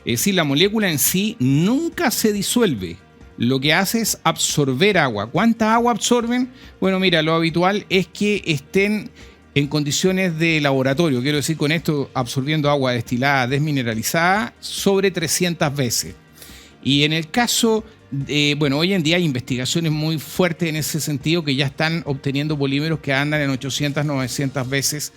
Es decir, la molécula en sí nunca se disuelve. Lo que hace es absorber agua. ¿Cuánta agua absorben? Bueno, mira, lo habitual es que estén en condiciones de laboratorio, quiero decir con esto, absorbiendo agua destilada, desmineralizada, sobre 300 veces. Y en el caso, hoy en día hay investigaciones muy fuertes en ese sentido que ya están obteniendo polímeros que andan en 800, 900 veces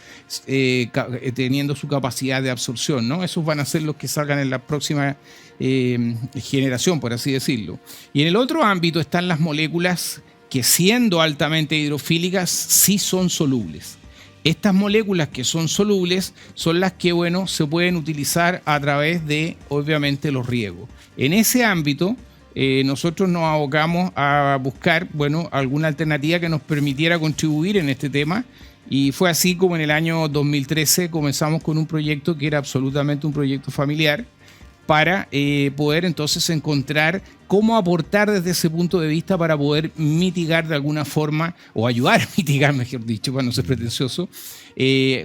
teniendo su capacidad de absorción, ¿no? Esos van a ser los que salgan en la próxima generación, por así decirlo. Y en el otro ámbito están las moléculas que, siendo altamente hidrofílicas, sí son solubles. Estas moléculas que son solubles son las que, se pueden utilizar a través de, obviamente, los riegos. En ese ámbito, nosotros nos abocamos a buscar, alguna alternativa que nos permitiera contribuir en este tema. Y fue así como en el año 2013 comenzamos con un proyecto que era absolutamente un proyecto familiar, para poder entonces encontrar cómo aportar desde ese punto de vista para poder mitigar de alguna forma, o ayudar a mitigar, mejor dicho, para no ser pretencioso,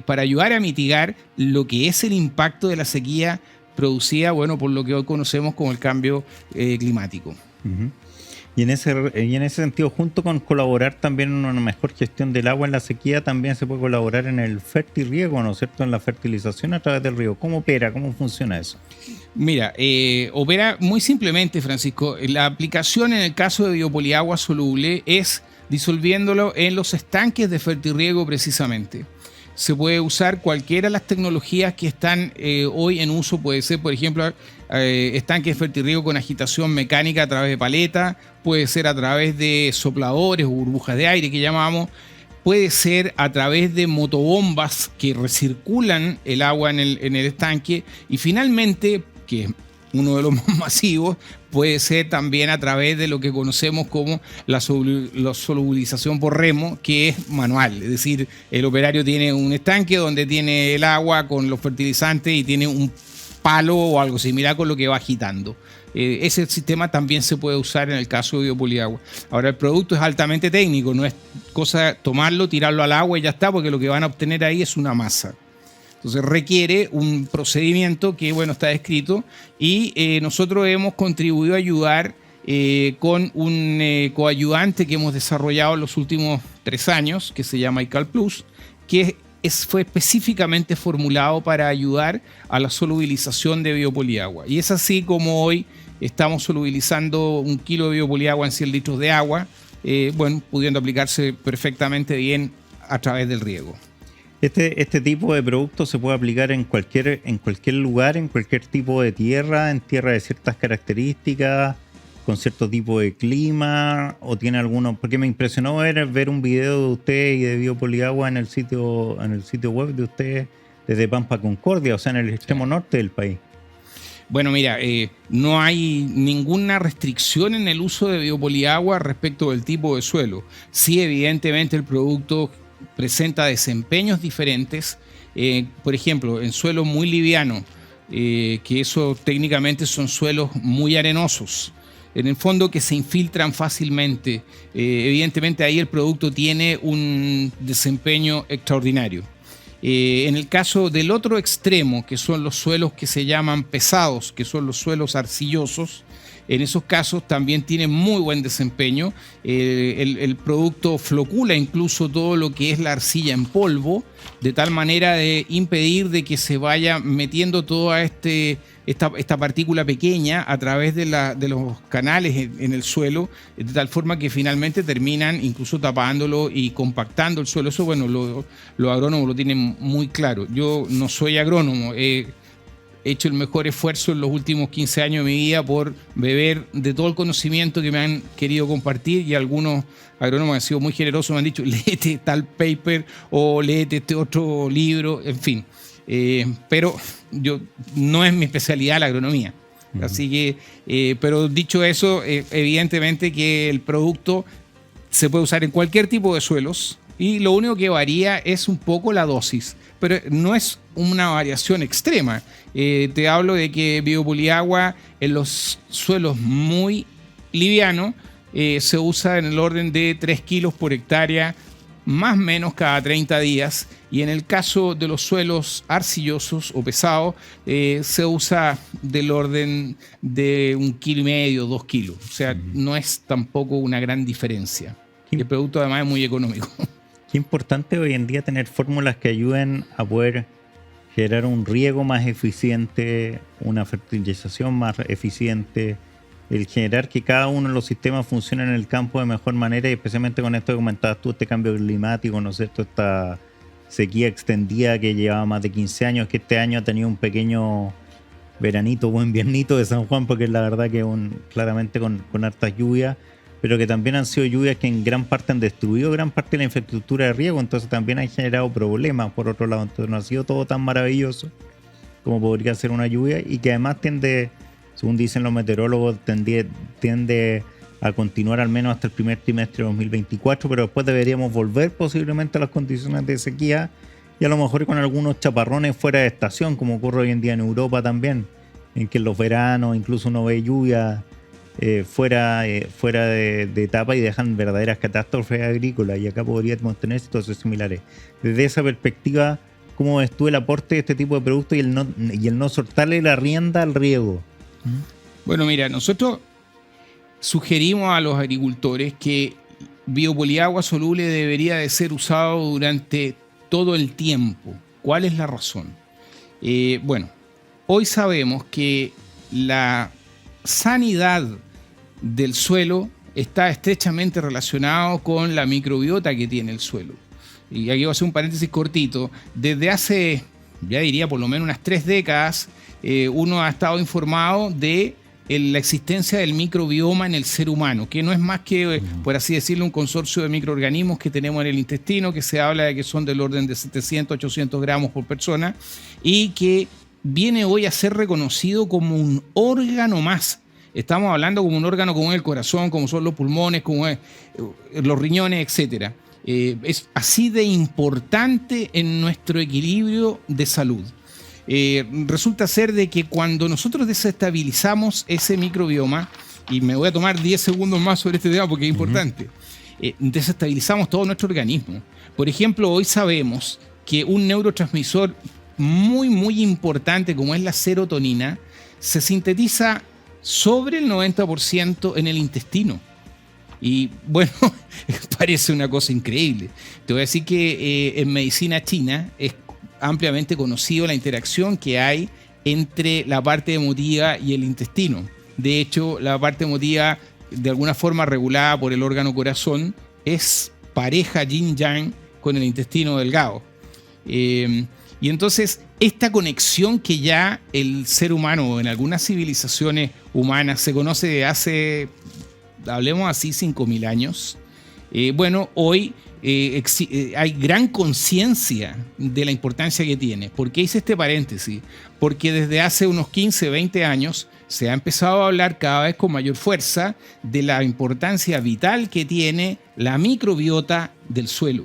para ayudar a mitigar lo que es el impacto de la sequía producida, por lo que hoy conocemos como el cambio climático. Uh-huh. Y en ese sentido, junto con colaborar también en una mejor gestión del agua en la sequía, también se puede colaborar en el fertirriego, ¿no es cierto?, en la fertilización a través del río. ¿Cómo opera? ¿Cómo funciona eso? Mira, opera muy simplemente, Francisco. La aplicación en el caso de biopoliagua soluble es disolviéndolo en los estanques de fertirriego precisamente. Se puede usar cualquiera de las tecnologías que están hoy en uso. Puede ser, por ejemplo, estanques de fertirriego con agitación mecánica a través de paleta, puede ser a través de sopladores o burbujas de aire que llamamos, puede ser a través de motobombas que recirculan el agua en el estanque, y finalmente, que es uno de los más masivos, puede ser también a través de lo que conocemos como la solubilización por remo, que es manual. Es decir, el operario tiene un estanque donde tiene el agua con los fertilizantes y tiene un palo o algo similar con lo que va agitando. Ese sistema también se puede usar en el caso de biopoliagua. Ahora, el producto es altamente técnico, no es cosa tomarlo, tirarlo al agua y ya está, porque lo que van a obtener ahí es una masa. Entonces requiere un procedimiento que, está descrito, y nosotros hemos contribuido a ayudar con un coayudante que hemos desarrollado en los últimos 3 años, que se llama ICAL Plus, que fue específicamente formulado para ayudar a la solubilización de biopoliagua. Y es así como hoy estamos solubilizando 1 kilo de biopoliagua en 100 litros de agua, pudiendo aplicarse perfectamente bien a través del riego. Este tipo de producto se puede aplicar en cualquier lugar, en cualquier tipo de tierra, en tierra de ciertas características, con cierto tipo de clima, o tiene alguno. Porque me impresionó ver un video de usted y de biopoliagua en el sitio web de usted desde Pampa Concordia, o sea, en el extremo norte del país. Bueno, mira, no hay ninguna restricción en el uso de biopoliagua respecto del tipo de suelo. Sí, evidentemente el producto presenta desempeños diferentes, por ejemplo, en suelos muy livianos, que eso técnicamente son suelos muy arenosos, en el fondo que se infiltran fácilmente. Evidentemente ahí el producto tiene un desempeño extraordinario. En el caso del otro extremo, que son los suelos que se llaman pesados, que son los suelos arcillosos, en esos casos también tiene muy buen desempeño. El producto flocula incluso todo lo que es la arcilla en polvo, de tal manera de impedir de que se vaya metiendo toda esta partícula pequeña a través de los canales en el suelo, de tal forma que finalmente terminan incluso tapándolo y compactando el suelo. Eso, bueno, los agrónomos lo tienen muy claro. Yo no soy agrónomo, he hecho el mejor esfuerzo en los últimos 15 años de mi vida por beber de todo el conocimiento que me han querido compartir, y algunos agrónomos han sido muy generosos, me han dicho, léete tal paper o léete este otro libro, en fin. Pero no es mi especialidad la agronomía. Así que, pero dicho eso, evidentemente que el producto se puede usar en cualquier tipo de suelos, y lo único que varía es un poco la dosis, pero no es una variación extrema. Te hablo de que Biopoliagua en los suelos muy livianos se usa en el orden de 3 kilos por hectárea, más o menos cada 30 días, y en el caso de los suelos arcillosos o pesados se usa del orden de 1,5 kilos, 2 kilos. O sea, no es tampoco una gran diferencia. El producto además es muy económico. Qué importante hoy en día tener fórmulas que ayuden a poder generar un riego más eficiente, una fertilización más eficiente, el generar que cada uno de los sistemas funcione en el campo de mejor manera, y especialmente con esto que comentabas tú, este cambio climático, ¿no es cierto? Esta sequía extendida que llevaba más de 15 años, que este año ha tenido un pequeño veranito o inviernito de San Juan, porque es la verdad que claramente con hartas lluvias, pero que también han sido lluvias que en gran parte han destruido gran parte de la infraestructura de riego, entonces también han generado problemas por otro lado. Entonces no ha sido todo tan maravilloso como podría ser una lluvia, y que además tiende, según dicen los meteorólogos, tiende a continuar al menos hasta el primer trimestre de 2024, pero después deberíamos volver posiblemente a las condiciones de sequía, y a lo mejor con algunos chaparrones fuera de estación, como ocurre hoy en día en Europa también, en que en los veranos incluso uno ve lluvia fuera de etapa y dejan verdaderas catástrofes agrícolas, y acá podríamos tener situaciones similares. Desde esa perspectiva, ¿cómo ves tú el aporte de este tipo de productos y el no soltarle la rienda al riego? Bueno, mira, nosotros sugerimos a los agricultores que Biopoliagua soluble debería de ser usado durante todo el tiempo. ¿Cuál es la razón? Bueno, hoy sabemos que la sanidad del suelo está estrechamente relacionado con la microbiota que tiene el suelo. Y aquí voy a hacer un paréntesis cortito. Desde hace, ya diría por lo menos unas 3 décadas, uno ha estado informado de la existencia del microbioma en el ser humano, que no es más que, por así decirlo, un consorcio de microorganismos que tenemos en el intestino, que se habla de que son del orden de 700, 800 gramos por persona, y que viene hoy a ser reconocido como un órgano más. Estamos hablando como un órgano como el corazón, como son los pulmones, como los riñones, etc. Es así de importante en nuestro equilibrio de salud. Resulta ser de que cuando nosotros desestabilizamos ese microbioma, y me voy a tomar 10 segundos más sobre este tema porque es importante, desestabilizamos todo nuestro organismo. Por ejemplo, hoy sabemos que un neurotransmisor muy, muy importante como es la serotonina se sintetiza sobre el 90% en el intestino. Y bueno, parece una cosa increíble. Te voy a decir que en medicina china es ampliamente conocido la interacción que hay entre la parte emotiva y el intestino. De hecho, la parte emotiva, de alguna forma regulada por el órgano corazón, es pareja yin-yang con el intestino delgado. Y entonces, esta conexión que ya el ser humano en algunas civilizaciones humanas se conoce de hace, hablemos así, 5.000 años, bueno, hoy hay gran conciencia de la importancia que tiene. ¿Por qué hice este paréntesis? Porque desde hace unos 15, 20 años se ha empezado a hablar cada vez con mayor fuerza de la importancia vital que tiene la microbiota del suelo.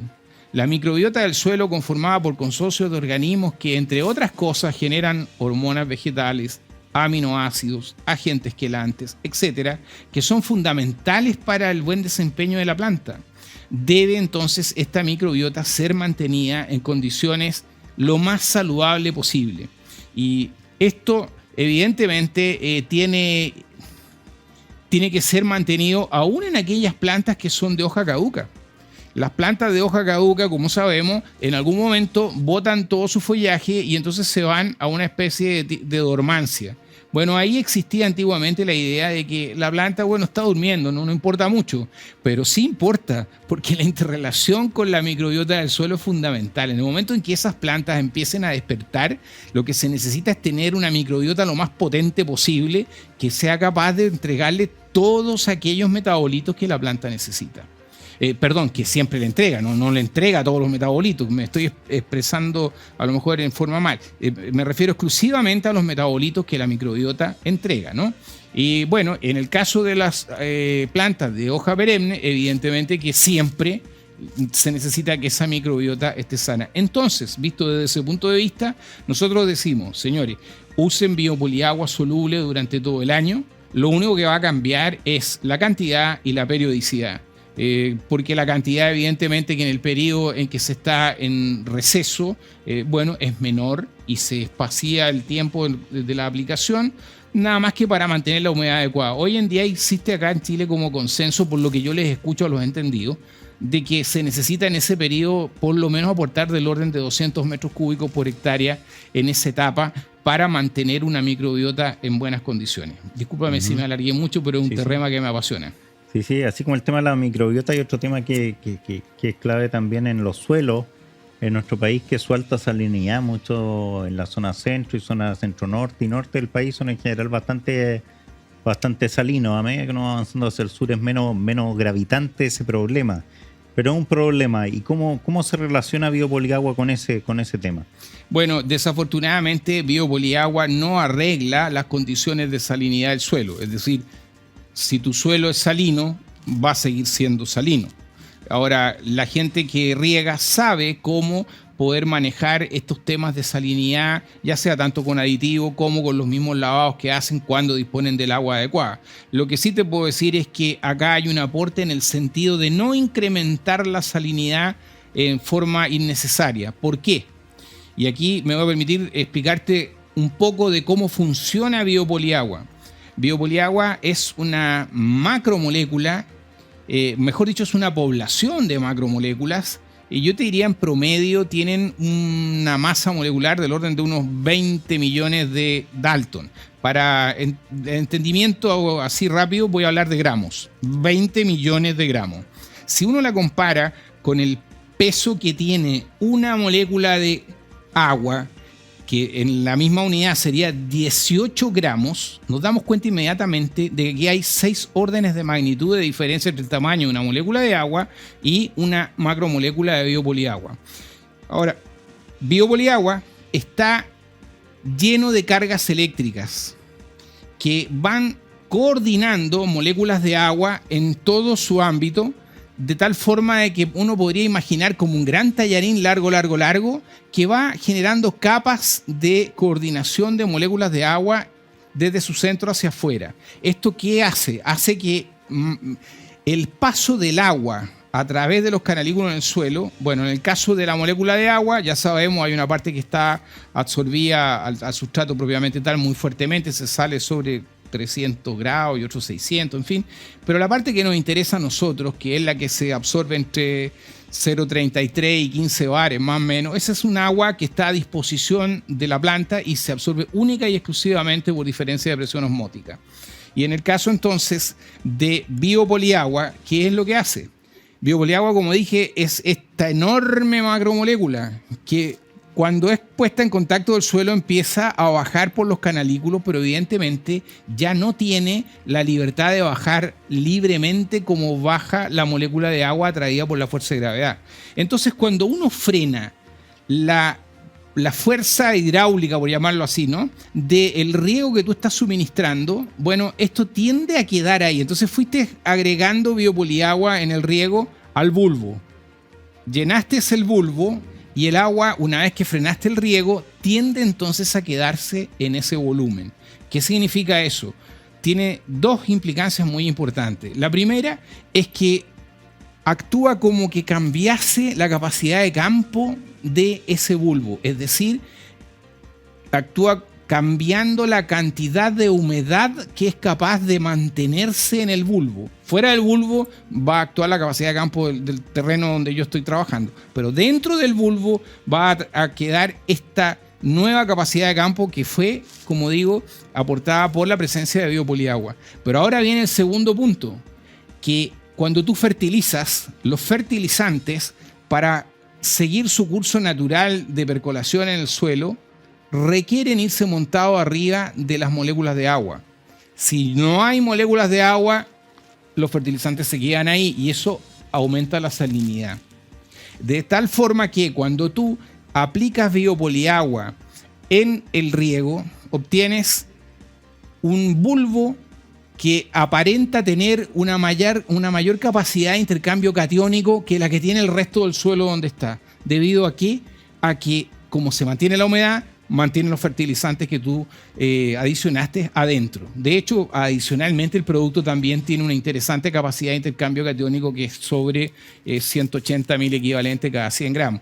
La microbiota del suelo, conformada por consorcios de organismos que, entre otras cosas, generan hormonas vegetales, aminoácidos, agentes quelantes, etcétera, que son fundamentales para el buen desempeño de la planta. Debe entonces esta microbiota ser mantenida en condiciones lo más saludable posible. Y esto, evidentemente, tiene tiene que ser mantenido aún en aquellas plantas que son de hoja caduca. Las plantas de hoja caduca, como sabemos, en algún momento botan todo su follaje y entonces se van a una especie de dormancia. Bueno, ahí existía antiguamente la idea de que la planta, bueno, está durmiendo, no importa mucho, pero sí importa, porque la interrelación con la microbiota del suelo es fundamental. En el momento en que esas plantas empiecen a despertar, lo que se necesita es tener una microbiota lo más potente posible, que sea capaz de entregarle todos aquellos metabolitos que la planta necesita. Que siempre le entrega, no le entrega todos los metabolitos, me estoy expresando a lo mejor en forma mal. Me refiero exclusivamente a los metabolitos que la microbiota entrega, ¿no? Y bueno, en el caso de las plantas de hoja perenne, evidentemente que siempre se necesita que esa microbiota esté sana. Entonces, visto desde ese punto de vista, nosotros decimos, señores, usen biopoliagua soluble durante todo el año. Lo único que va a cambiar es la cantidad y la periodicidad. Porque la cantidad, evidentemente, que en el periodo en que se está en receso, es menor y se espacía el tiempo de la aplicación, nada más que para mantener la humedad adecuada. Hoy en día existe acá en Chile como consenso, por lo que yo les escucho a los entendidos, de que se necesita en ese periodo por lo menos aportar del orden de 200 metros cúbicos por hectárea en esa etapa para mantener una microbiota en buenas condiciones. Discúlpame si me alargué mucho, pero es un tema que me apasiona. Sí, así como el tema de la microbiota, hay otro tema que es clave también en los suelos en nuestro país, que es su alta salinidad, mucho en la zona centro y zona centro-norte y norte del país son en general bastante salinos. A medida que nos vamos avanzando hacia el sur es menos gravitante ese problema, pero es un problema. ¿Y cómo se relaciona biopoliagua con ese tema? Bueno, desafortunadamente biopoliagua no arregla las condiciones de salinidad del suelo, es decir, si tu suelo es salino, va a seguir siendo salino. Ahora, la gente que riega sabe cómo poder manejar estos temas de salinidad, ya sea tanto con aditivo como con los mismos lavados que hacen cuando disponen del agua adecuada. Lo que sí te puedo decir es que acá hay un aporte en el sentido de no incrementar la salinidad en forma innecesaria. ¿Por qué? Y aquí me voy a permitir explicarte un poco de cómo funciona biopoliagua. Biopoliagua es una macromolécula, mejor dicho, es una población de macromoléculas, y yo te diría en promedio tienen una masa molecular del orden de unos 20 millones de Dalton. Para entendimiento así rápido voy a hablar de gramos, 20 millones de gramos. Si uno la compara con el peso que tiene una molécula de agua, que en la misma unidad sería 18 gramos, nos damos cuenta inmediatamente de que aquí hay 6 órdenes de magnitud de diferencia entre el tamaño de una molécula de agua y una macromolécula de biopoliagua. Ahora, biopoliagua está lleno de cargas eléctricas que van coordinando moléculas de agua en todo su ámbito, de tal forma de que uno podría imaginar como un gran tallarín largo, que va generando capas de coordinación de moléculas de agua desde su centro hacia afuera. ¿Esto qué hace? Hace que el paso del agua a través de los canalículos en el suelo, bueno, en el caso de la molécula de agua, ya sabemos, hay una parte que está absorbida al sustrato propiamente tal muy fuertemente, se sale sobre 300 grados y otros 600, en fin. Pero la parte que nos interesa a nosotros, que es la que se absorbe entre 0,33 y 15 bares más o menos, esa es un agua que está a disposición de la planta y se absorbe única y exclusivamente por diferencia de presión osmótica. Y en el caso entonces de biopoliagua, ¿qué es lo que hace? Biopoliagua, como dije, es esta enorme macromolécula que cuando es puesta en contacto del suelo empieza a bajar por los canalículos, pero evidentemente ya no tiene la libertad de bajar libremente como baja la molécula de agua atraída por la fuerza de gravedad. Entonces, cuando uno frena la fuerza hidráulica, por llamarlo así, ¿no?, del riego que tú estás suministrando, bueno, esto tiende a quedar ahí. Entonces fuiste agregando biopoliagua en el riego al bulbo. Llenaste el bulbo y el agua, una vez que frenaste el riego, tiende entonces a quedarse en ese volumen. ¿Qué significa eso? Tiene dos implicancias muy importantes. La primera es que actúa como que cambiase la capacidad de campo de ese bulbo. Es decir, actúa cambiando la cantidad de humedad que es capaz de mantenerse en el bulbo. Fuera del bulbo va a actuar la capacidad de campo del terreno donde yo estoy trabajando, pero dentro del bulbo va a quedar esta nueva capacidad de campo que fue, como digo, aportada por la presencia de biopoliagua. Pero ahora viene el segundo punto, que cuando tú fertilizas, los fertilizantes, para seguir su curso natural de percolación en el suelo, requieren irse montados arriba de las moléculas de agua. Si no hay moléculas de agua, los fertilizantes se quedan ahí y eso aumenta la salinidad. De tal forma que cuando tú aplicas biopoliagua en el riego, obtienes un bulbo que aparenta tener una mayor capacidad de intercambio catiónico que la que tiene el resto del suelo donde está. ¿Debido a qué? A que, como se mantiene la humedad, mantiene los fertilizantes que tú adicionaste adentro. De hecho, adicionalmente, el producto también tiene una interesante capacidad de intercambio catiónico que es sobre 180.000 equivalentes cada 100 gramos.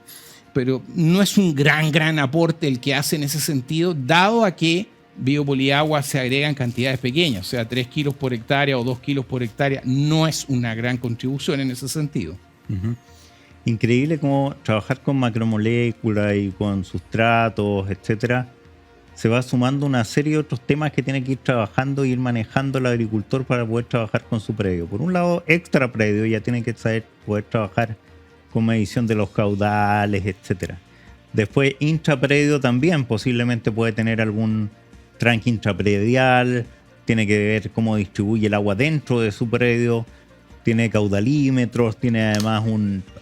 Pero no es un gran aporte el que hace en ese sentido, dado a que biopoliagua se agrega en cantidades pequeñas, o sea, 3 kilos por hectárea o 2 kilos por hectárea, no es una gran contribución en ese sentido. Uh-huh. Increíble cómo trabajar con macromoléculas y con sustratos, etcétera, se va sumando una serie de otros temas que tiene que ir trabajando e ir manejando el agricultor para poder trabajar con su predio. Por un lado, extra predio, ya tiene que saber poder trabajar con medición de los caudales, etcétera. Después, intrapredio también posiblemente puede tener algún tranque intrapredial, tiene que ver cómo distribuye el agua dentro de su predio, tiene caudalímetros, tiene además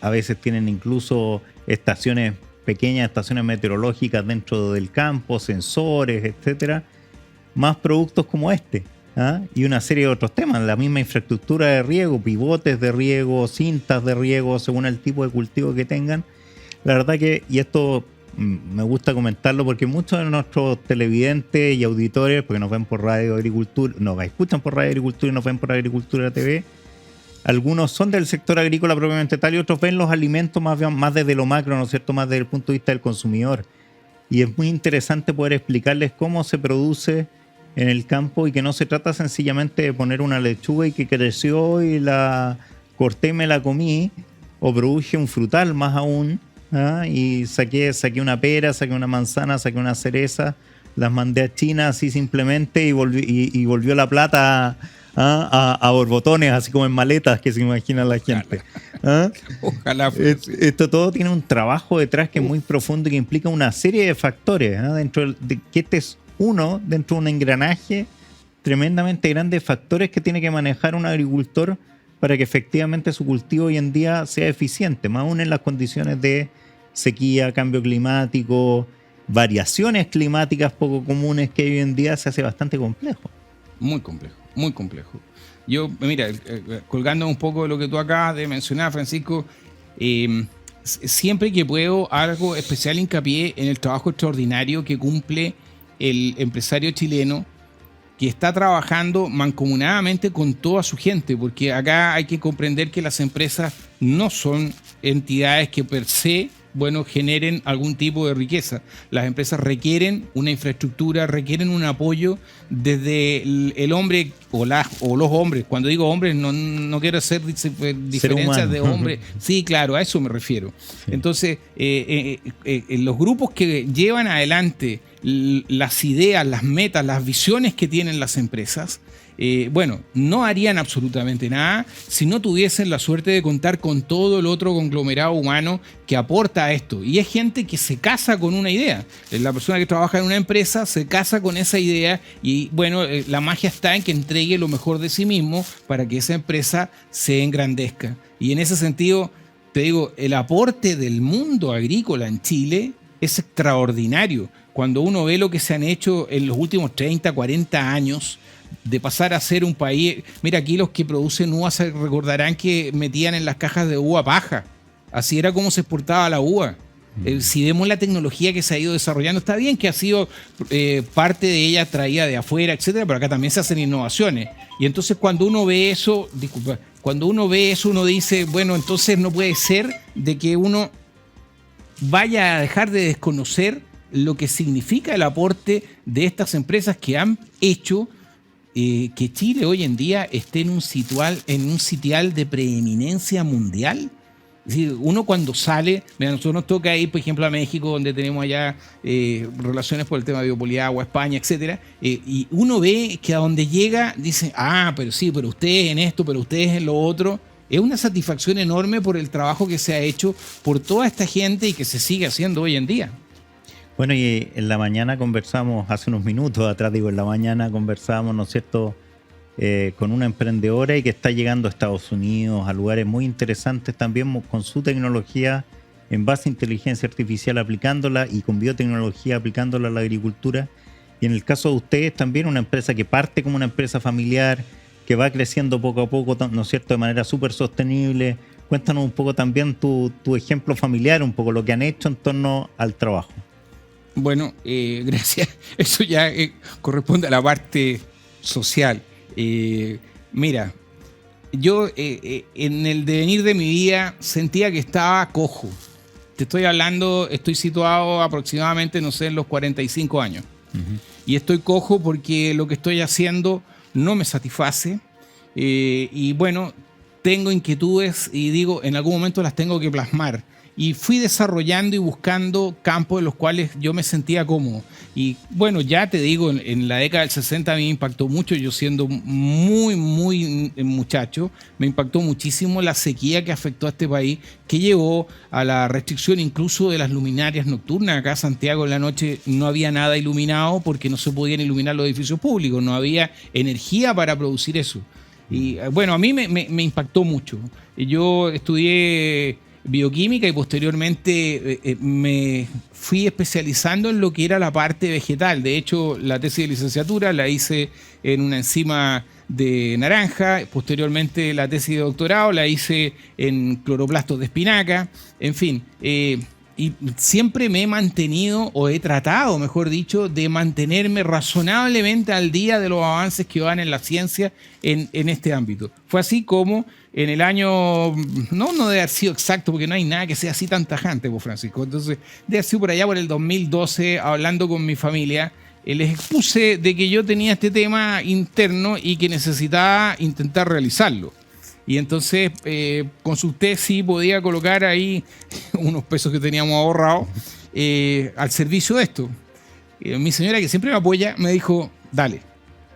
a veces tienen incluso pequeñas estaciones meteorológicas dentro del campo, sensores, etcétera, más productos como este, ¿ah? Y una serie de otros temas, la misma infraestructura de riego, pivotes de riego, cintas de riego, según el tipo de cultivo que tengan. La verdad que, y esto me gusta comentarlo porque muchos de nuestros televidentes y auditores, porque nos ven por Radio Agricultura, nos escuchan por Radio Agricultura y nos ven por Agricultura TV, algunos son del sector agrícola propiamente tal y otros ven los alimentos más desde lo macro, ¿no es cierto?, más desde el punto de vista del consumidor. Y es muy interesante poder explicarles cómo se produce en el campo y que no se trata sencillamente de poner una lechuga y que creció y la corté y me la comí, o produje un frutal más aún, ¿ah? Y saqué una pera, saqué una manzana, saqué una cereza, las mandé a China así simplemente y volvió la plata a borbotones, así como en maletas que se imagina la gente. ¿Ah? Ojalá. Esto todo tiene un trabajo detrás que es muy profundo y que implica una serie de factores, ¿ah? Dentro de que este es uno dentro de un engranaje tremendamente grande de factores que tiene que manejar un agricultor para que efectivamente su cultivo hoy en día sea eficiente, más aún en las condiciones de sequía, cambio climático, variaciones climáticas poco comunes que hoy en día se hace bastante complejo. Muy complejo, muy complejo. Yo, mira, colgando un poco de lo que tú acabas de mencionar, Francisco, siempre que puedo hago especial hincapié en el trabajo extraordinario que cumple el empresario chileno que está trabajando mancomunadamente con toda su gente, porque acá hay que comprender que las empresas no son entidades que per se, generen algún tipo de riqueza. Las empresas requieren una infraestructura, requieren un apoyo desde el hombre o los hombres. Cuando digo hombres no quiero hacer diferencias de hombres. Sí, claro, a eso me refiero. Sí. Entonces, los grupos que llevan adelante las ideas, las metas, las visiones que tienen las empresas, no harían absolutamente nada si no tuviesen la suerte de contar con todo el otro conglomerado humano que aporta a esto. Y es gente que se casa con una idea. La persona que trabaja en una empresa se casa con esa idea y, la magia está en que entregue lo mejor de sí mismo para que esa empresa se engrandezca. Y en ese sentido, te digo, el aporte del mundo agrícola en Chile es extraordinario. Cuando uno ve lo que se han hecho en los últimos 30, 40 años, de pasar a ser un país... Mira, aquí los que producen uva se recordarán que metían en las cajas de uva paja. Así era como se exportaba la uva. Si vemos la tecnología que se ha ido desarrollando, está bien que ha sido parte de ella traída de afuera, etcétera, pero acá también se hacen innovaciones. Y entonces cuando uno ve eso, uno dice, entonces no puede ser de que uno vaya a dejar de desconocer lo que significa el aporte de estas empresas que han hecho que Chile hoy en día esté en un sitial de preeminencia mundial. Es decir, uno cuando sale, mira, nosotros nos toca ir, por ejemplo, a México, donde tenemos allá relaciones por el tema de Biopoliagua, España, etcétera, y uno ve que a donde llega, dice, pero sí, pero ustedes en esto, pero ustedes en lo otro. Es una satisfacción enorme por el trabajo que se ha hecho por toda esta gente y que se sigue haciendo hoy en día. Bueno, y en la mañana conversamos, hace unos minutos atrás, en la mañana conversábamos, ¿no es cierto?, con una emprendedora y que está llegando a Estados Unidos, a lugares muy interesantes también con su tecnología en base a inteligencia artificial aplicándola y con biotecnología aplicándola a la agricultura. Y en el caso de ustedes también una empresa que parte como una empresa familiar, que va creciendo poco a poco, ¿no es cierto?, de manera súper sostenible. Cuéntanos un poco también tu ejemplo familiar, un poco lo que han hecho en torno al trabajo. Bueno, gracias. Eso ya corresponde a la parte social. Mira, yo en el devenir de mi vida sentía que estaba cojo. Te estoy hablando, estoy situado aproximadamente, no sé, en los 45 años. Uh-huh. Y estoy cojo porque lo que estoy haciendo no me satisface. Y bueno, tengo inquietudes y digo, en algún momento las tengo que plasmar. Y fui desarrollando y buscando campos en los cuales yo me sentía cómodo. Y bueno, ya te digo, en la década del 60 a mí me impactó mucho, yo siendo muy muchacho, me impactó muchísimo la sequía que afectó a este país, que llevó a la restricción incluso de las luminarias nocturnas. Acá en Santiago en la noche no había nada iluminado porque no se podían iluminar los edificios públicos, no había energía para producir eso. Y bueno, a mí me impactó mucho. Yo estudié bioquímica y posteriormente me fui especializando en lo que era la parte vegetal. De hecho, la tesis de licenciatura la hice en una enzima de naranja, posteriormente la tesis de doctorado la hice en cloroplastos de espinaca, en fin. Y siempre me he mantenido, o he tratado, mejor dicho, de mantenerme razonablemente al día de los avances que van en la ciencia en este ámbito. Fue así como en el año, no debe haber sido exacto, porque no hay nada que sea así tan tajante, pues, Francisco. Entonces, debe haber sido por allá por el 2012, hablando con mi familia, les expuse de que yo tenía este tema interno y que necesitaba intentar realizarlo. Y entonces consulté si podía colocar ahí unos pesos que teníamos ahorrados al servicio de esto. Mi señora, que siempre me apoya, me dijo, dale,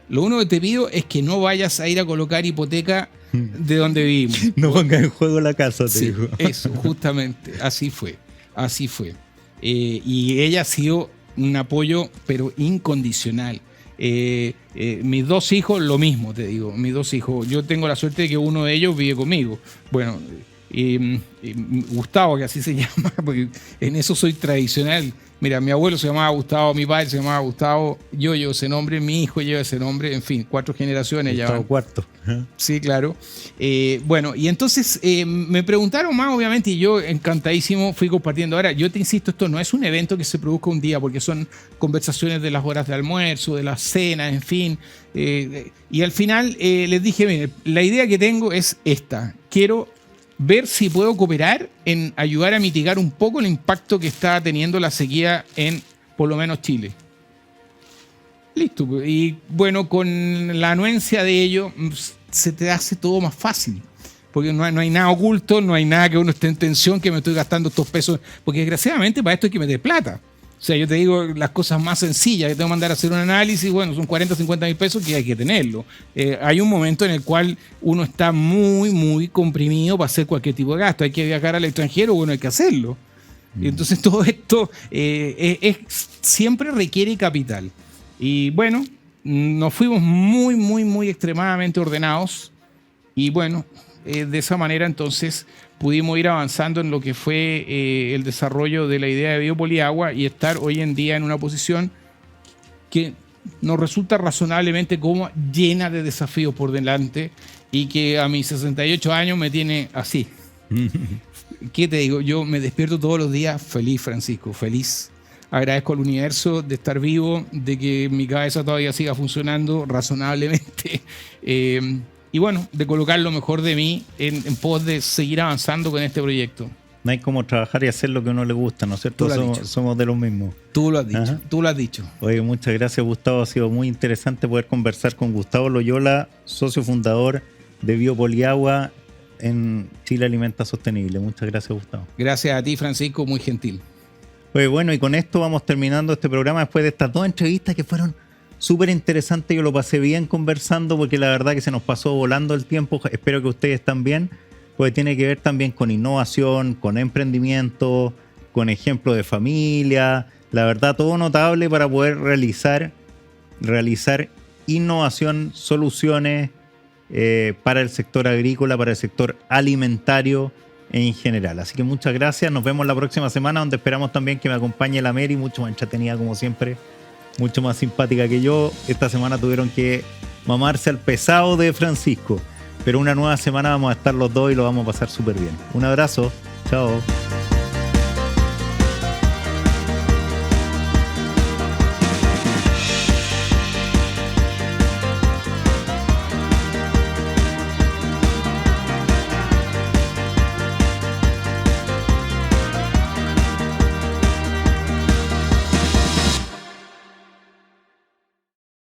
lo único que te pido es que no vayas a ir a colocar hipoteca de donde vivimos. No pongas en juego la casa, te sí, dijo. Eso, justamente, así fue. Y ella ha sido un apoyo, pero incondicional. Mis dos hijos, lo mismo, te digo, mis dos hijos. Yo tengo la suerte de que uno de ellos vive conmigo. Bueno, Gustavo, que así se llama, porque en eso soy tradicional. Mira, mi abuelo se llamaba Gustavo, mi padre se llamaba Gustavo, yo llevo ese nombre, mi hijo lleva ese nombre, en fin, 4 generaciones ya. Gustavo cuarto. Sí, claro. Bueno, y entonces me preguntaron más, obviamente, y yo encantadísimo fui compartiendo. Ahora, yo te insisto, esto no es un evento que se produzca un día, porque son conversaciones de las horas de almuerzo, de las cenas, en fin. Y al final les dije, mire, la idea que tengo es esta. Quiero ver si puedo cooperar en ayudar a mitigar un poco el impacto que está teniendo la sequía en, por lo menos, Chile. Listo. Y bueno, con la anuencia de ello, se te hace todo más fácil. Porque no hay nada oculto, no hay nada que uno esté en tensión, que me estoy gastando estos pesos. Porque desgraciadamente para esto hay que meter plata. O sea, yo te digo las cosas más sencillas, que tengo que mandar a hacer un análisis, bueno, son 40, 50 mil pesos que hay que tenerlo. Hay un momento en el cual uno está muy comprimido para hacer cualquier tipo de gasto. Hay que viajar al extranjero, bueno, hay que hacerlo. Y entonces todo esto siempre requiere capital. Y bueno, nos fuimos muy extremadamente ordenados. Y bueno, de esa manera entonces pudimos ir avanzando en lo que fue el desarrollo de la idea de Biopoliagua y estar hoy en día en una posición que nos resulta razonablemente como llena de desafíos por delante y que a mis 68 años me tiene así. ¿Qué te digo? Yo me despierto todos los días feliz, Francisco, feliz. Agradezco al universo de estar vivo, de que mi cabeza todavía siga funcionando razonablemente. Y bueno, de colocar lo mejor de mí en pos de seguir avanzando con este proyecto. No hay como trabajar y hacer lo que a uno le gusta, ¿no es cierto? Somos de los mismos. Tú lo has dicho, Ajá. tú lo has dicho. Oye, muchas gracias, Gustavo. Ha sido muy interesante poder conversar con Gustavo Loyola, socio fundador de Biopoliagua en Chile Alimenta Sostenible. Muchas gracias, Gustavo. Gracias a ti, Francisco, muy gentil. Pues bueno, y con esto vamos terminando este programa después de estas 2 entrevistas que fueron súper interesantes. Yo lo pasé bien conversando porque la verdad que se nos pasó volando el tiempo. Espero que ustedes también, porque tiene que ver también con innovación, con emprendimiento, con ejemplo de familia. La verdad, todo notable para poder realizar innovación, soluciones para el sector agrícola, para el sector alimentario en general. Así que muchas gracias. Nos vemos la próxima semana, donde esperamos también que me acompañe la Mary, mucho más entretenida como siempre, mucho más simpática que yo. Esta semana tuvieron que mamarse al pesado de Francisco, pero una nueva semana vamos a estar los dos y lo vamos a pasar súper bien. Un abrazo. Chao.